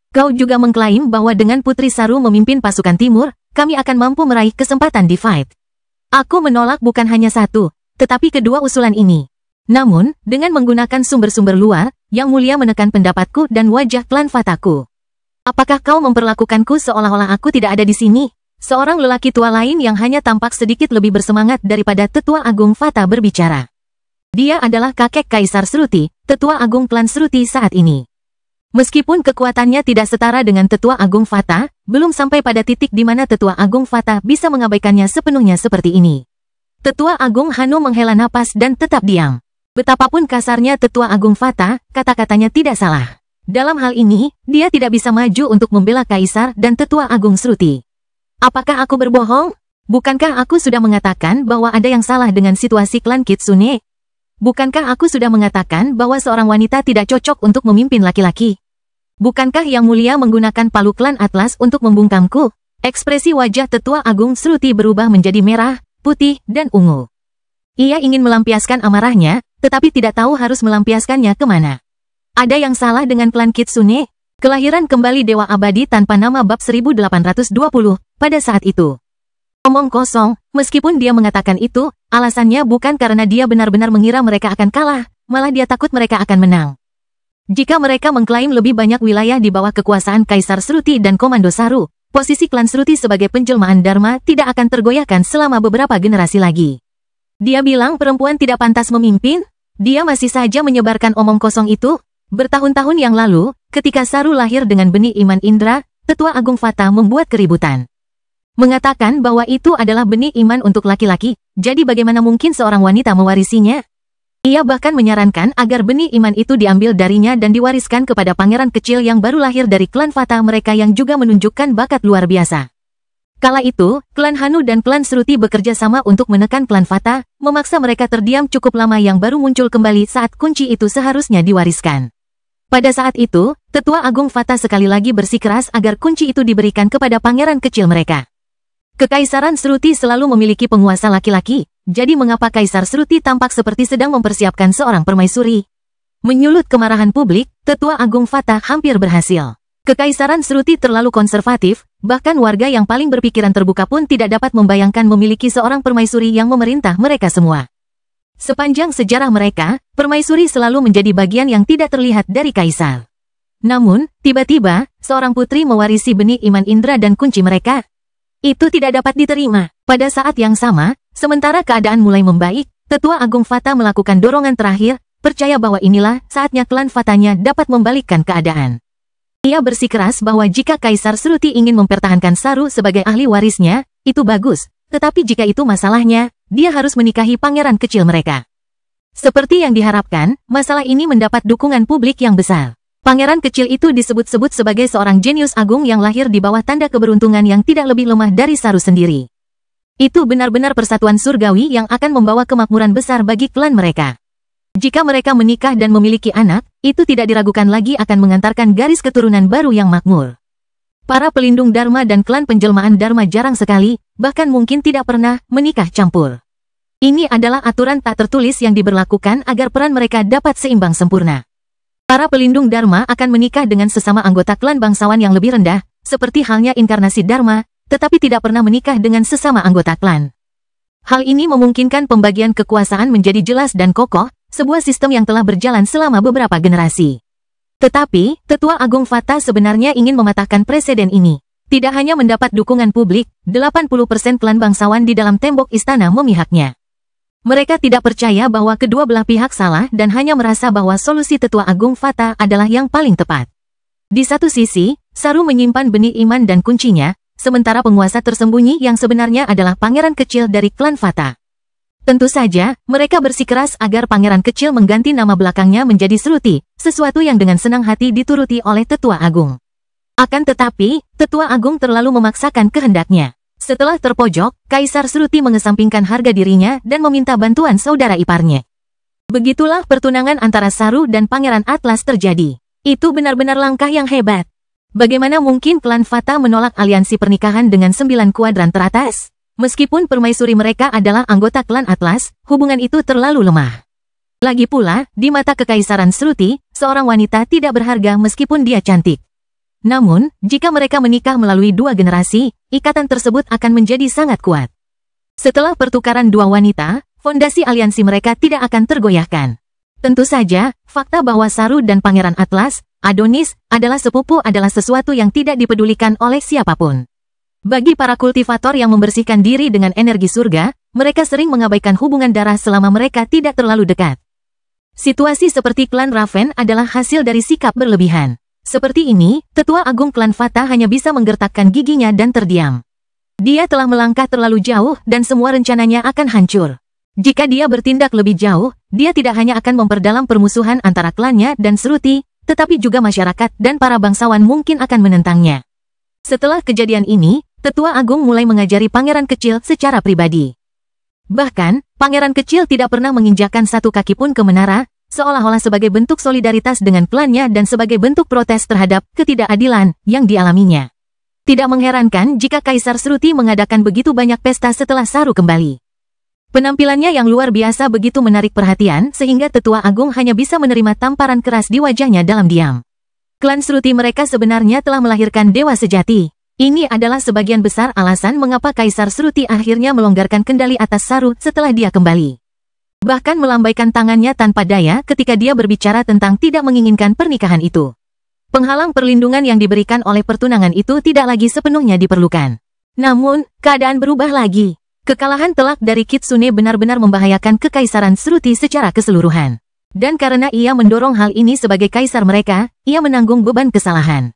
Kau juga mengklaim bahwa dengan Putri Saru memimpin pasukan timur, kami akan mampu meraih kesempatan di fight. Aku menolak bukan hanya satu, tetapi kedua usulan ini. Namun, dengan menggunakan sumber-sumber luar, Yang Mulia menekan pendapatku dan wajah klan Fataku. Apakah kau memperlakukanku seolah-olah aku tidak ada di sini? Seorang lelaki tua lain yang hanya tampak sedikit lebih bersemangat daripada Tetua Agung Fata berbicara. Dia adalah kakek Kaisar Shruti, Tetua Agung klan Shruti saat ini. Meskipun kekuatannya tidak setara dengan Tetua Agung Fata, belum sampai pada titik di mana Tetua Agung Fata bisa mengabaikannya sepenuhnya seperti ini. Tetua Agung Hanu menghela napas dan tetap diam. Betapapun kasarnya Tetua Agung Fata, kata-katanya tidak salah. Dalam hal ini, dia tidak bisa maju untuk membela Kaisar dan Tetua Agung Shruti. Apakah aku berbohong? Bukankah aku sudah mengatakan bahwa ada yang salah dengan situasi klan Kitsune? Bukankah aku sudah mengatakan bahwa seorang wanita tidak cocok untuk memimpin laki-laki? Bukankah Yang Mulia menggunakan palu klan Atlas untuk membungkamku? Ekspresi wajah Tetua Agung Sruti berubah menjadi merah, putih, dan ungu. Ia ingin melampiaskan amarahnya, tetapi tidak tahu harus melampiaskannya kemana. Ada yang salah dengan klan Kitsune? Kelahiran kembali Dewa Abadi tanpa nama bab 1820, pada saat itu. Omong kosong, meskipun dia mengatakan itu, alasannya bukan karena dia benar-benar mengira mereka akan kalah, malah dia takut mereka akan menang. Jika mereka mengklaim lebih banyak wilayah di bawah kekuasaan Kaisar Sruti dan Komando Saru, posisi klan Sruti sebagai penjelmaan Dharma tidak akan tergoyahkan selama beberapa generasi lagi. Dia bilang perempuan tidak pantas memimpin? Dia masih saja menyebarkan omong kosong itu? Bertahun-tahun yang lalu, ketika Saru lahir dengan benih iman Indra, Tetua Agung Fata membuat keributan. Mengatakan bahwa itu adalah benih iman untuk laki-laki, jadi bagaimana mungkin seorang wanita mewarisinya? Ia bahkan menyarankan agar benih iman itu diambil darinya dan diwariskan kepada pangeran kecil yang baru lahir dari klan Fata mereka yang juga menunjukkan bakat luar biasa. Kala itu, klan Hanu dan klan Sruti bekerja sama untuk menekan klan Fata, memaksa mereka terdiam cukup lama yang baru muncul kembali saat kunci itu seharusnya diwariskan. Pada saat itu, Tetua Agung Fata sekali lagi bersikeras agar kunci itu diberikan kepada pangeran kecil mereka. Kekaisaran Sruti selalu memiliki penguasa laki-laki, jadi mengapa Kaisar Sruti tampak seperti sedang mempersiapkan seorang permaisuri? Menyulut kemarahan publik, Tetua Agung Fata hampir berhasil. Kekaisaran Sruti terlalu konservatif, bahkan warga yang paling berpikiran terbuka pun tidak dapat membayangkan memiliki seorang permaisuri yang memerintah mereka semua. Sepanjang sejarah mereka, permaisuri selalu menjadi bagian yang tidak terlihat dari kaisar. Namun, tiba-tiba, seorang putri mewarisi benih iman Indra dan kunci mereka. Itu tidak dapat diterima. Pada saat yang sama, sementara keadaan mulai membaik, Tetua Agung Fata melakukan dorongan terakhir, percaya bahwa inilah saatnya klan Fatanya dapat membalikkan keadaan. Ia bersikeras bahwa jika Kaisar Sruti ingin mempertahankan Saru sebagai ahli warisnya, itu bagus. Tetapi jika itu masalahnya, dia harus menikahi pangeran kecil mereka. Seperti yang diharapkan, masalah ini mendapat dukungan publik yang besar. Pangeran kecil itu disebut-sebut sebagai seorang jenius agung yang lahir di bawah tanda keberuntungan yang tidak lebih lemah dari Saru sendiri. Itu benar-benar persatuan surgawi yang akan membawa kemakmuran besar bagi klan mereka. Jika mereka menikah dan memiliki anak, itu tidak diragukan lagi akan mengantarkan garis keturunan baru yang makmur. Para pelindung Dharma dan klan penjelmaan Dharma jarang sekali, bahkan mungkin tidak pernah, menikah campur. Ini adalah aturan tak tertulis yang diberlakukan agar peran mereka dapat seimbang sempurna. Para pelindung Dharma akan menikah dengan sesama anggota klan bangsawan yang lebih rendah, seperti halnya inkarnasi Dharma, tetapi tidak pernah menikah dengan sesama anggota klan. Hal ini memungkinkan pembagian kekuasaan menjadi jelas dan kokoh, sebuah sistem yang telah berjalan selama beberapa generasi. Tetapi, Tetua Agung Fata sebenarnya ingin mematahkan preseden ini. Tidak hanya mendapat dukungan publik, 80% klan bangsawan di dalam tembok istana memihaknya. Mereka tidak percaya bahwa kedua belah pihak salah dan hanya merasa bahwa solusi Tetua Agung Fata adalah yang paling tepat. Di satu sisi, Saru menyimpan benih iman dan kuncinya, sementara penguasa tersembunyi yang sebenarnya adalah pangeran kecil dari klan Fata. Tentu saja, mereka bersikeras agar pangeran kecil mengganti nama belakangnya menjadi Sruti, sesuatu yang dengan senang hati dituruti oleh Tetua Agung. Akan tetapi, Tetua Agung terlalu memaksakan kehendaknya. Setelah terpojok, Kaisar Sruti mengesampingkan harga dirinya dan meminta bantuan saudara iparnya. Begitulah pertunangan antara Saru dan Pangeran Atlas terjadi. Itu benar-benar langkah yang hebat. Bagaimana mungkin klan Fata menolak aliansi pernikahan dengan 9 kuadran teratas? Meskipun permaisuri mereka adalah anggota klan Atlas, hubungan itu terlalu lemah. Lagi pula, di mata Kekaisaran Sruti, seorang wanita tidak berharga meskipun dia cantik. Namun, jika mereka menikah melalui 2 generasi, ikatan tersebut akan menjadi sangat kuat. Setelah pertukaran 2 wanita, fondasi aliansi mereka tidak akan tergoyahkan. Tentu saja, fakta bahwa Saru dan Pangeran Atlas, Adonis, adalah sepupu adalah sesuatu yang tidak dipedulikan oleh siapapun. Bagi para kultivator yang membersihkan diri dengan energi surga, mereka sering mengabaikan hubungan darah selama mereka tidak terlalu dekat. Situasi seperti klan Raven adalah hasil dari sikap berlebihan. Seperti ini, Tetua Agung klan Fata hanya bisa menggertakkan giginya dan terdiam. Dia telah melangkah terlalu jauh dan semua rencananya akan hancur. Jika dia bertindak lebih jauh, dia tidak hanya akan memperdalam permusuhan antara klannya dan Sruti, tetapi juga masyarakat dan para bangsawan mungkin akan menentangnya. Setelah kejadian ini, Tetua Agung mulai mengajari pangeran kecil secara pribadi. Bahkan, pangeran kecil tidak pernah menginjakkan satu kaki pun ke menara, seolah-olah sebagai bentuk solidaritas dengan klannya dan sebagai bentuk protes terhadap ketidakadilan yang dialaminya. Tidak mengherankan jika Kaisar Sruti mengadakan begitu banyak pesta setelah Saru kembali. Penampilannya yang luar biasa begitu menarik perhatian sehingga Tetua Agung hanya bisa menerima tamparan keras di wajahnya dalam diam. Klan Sruti mereka sebenarnya telah melahirkan dewa sejati. Ini adalah sebagian besar alasan mengapa Kaisar Sruti akhirnya melonggarkan kendali atas Saru setelah dia kembali. Bahkan melambaikan tangannya tanpa daya ketika dia berbicara tentang tidak menginginkan pernikahan itu. Penghalang perlindungan yang diberikan oleh pertunangan itu tidak lagi sepenuhnya diperlukan. Namun, keadaan berubah lagi. Kekalahan telak dari Kitsune benar-benar membahayakan kekaisaran Sruti secara keseluruhan. Dan karena ia mendorong hal ini sebagai kaisar mereka, ia menanggung beban kesalahan.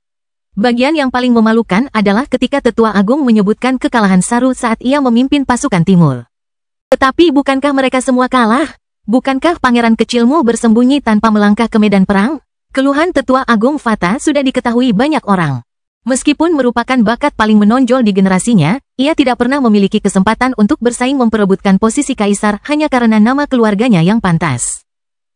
Bagian yang paling memalukan adalah ketika Tetua Agung menyebutkan kekalahan Saru saat ia memimpin pasukan timur. Tetapi bukankah mereka semua kalah? Bukankah pangeran kecilmu bersembunyi tanpa melangkah ke medan perang? Keluhan Tetua Agung Fata sudah diketahui banyak orang. Meskipun merupakan bakat paling menonjol di generasinya, ia tidak pernah memiliki kesempatan untuk bersaing memperebutkan posisi kaisar hanya karena nama keluarganya yang pantas.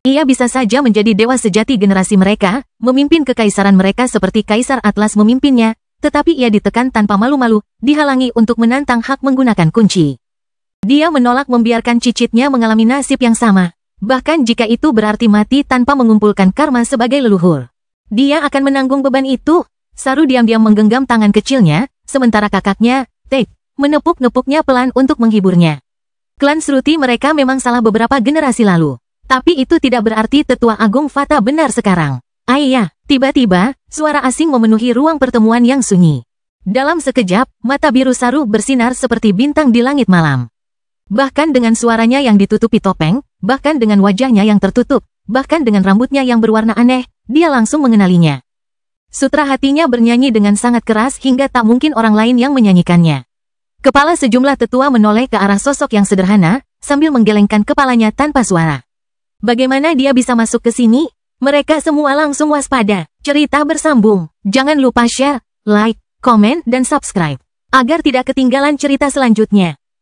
Ia bisa saja menjadi dewa sejati generasi mereka, memimpin kekaisaran mereka seperti Kaisar Atlas memimpinnya, tetapi ia ditekan tanpa malu-malu, dihalangi untuk menantang hak menggunakan kunci. Dia menolak membiarkan cicitnya mengalami nasib yang sama, bahkan jika itu berarti mati tanpa mengumpulkan karma sebagai leluhur. Dia akan menanggung beban itu. Saru diam-diam menggenggam tangan kecilnya, sementara kakaknya, Tek, menepuk-nepuknya pelan untuk menghiburnya. Klan Sruti mereka memang salah beberapa generasi lalu. Tapi itu tidak berarti Tetua Agung Fata benar sekarang. Ayah, tiba-tiba, suara asing memenuhi ruang pertemuan yang sunyi. Dalam sekejap, mata biru Saru bersinar seperti bintang di langit malam. Bahkan dengan suaranya yang ditutupi topeng, bahkan dengan wajahnya yang tertutup, bahkan dengan rambutnya yang berwarna aneh, dia langsung mengenalinya. Sutra hatinya bernyanyi dengan sangat keras hingga tak mungkin orang lain yang menyanyikannya. Kepala sejumlah tetua menoleh ke arah sosok yang sederhana, sambil menggelengkan kepalanya tanpa suara. Bagaimana dia bisa masuk ke sini? Mereka semua langsung waspada. Cerita bersambung. Jangan lupa share, like, komen, dan subscribe. Agar tidak ketinggalan cerita selanjutnya.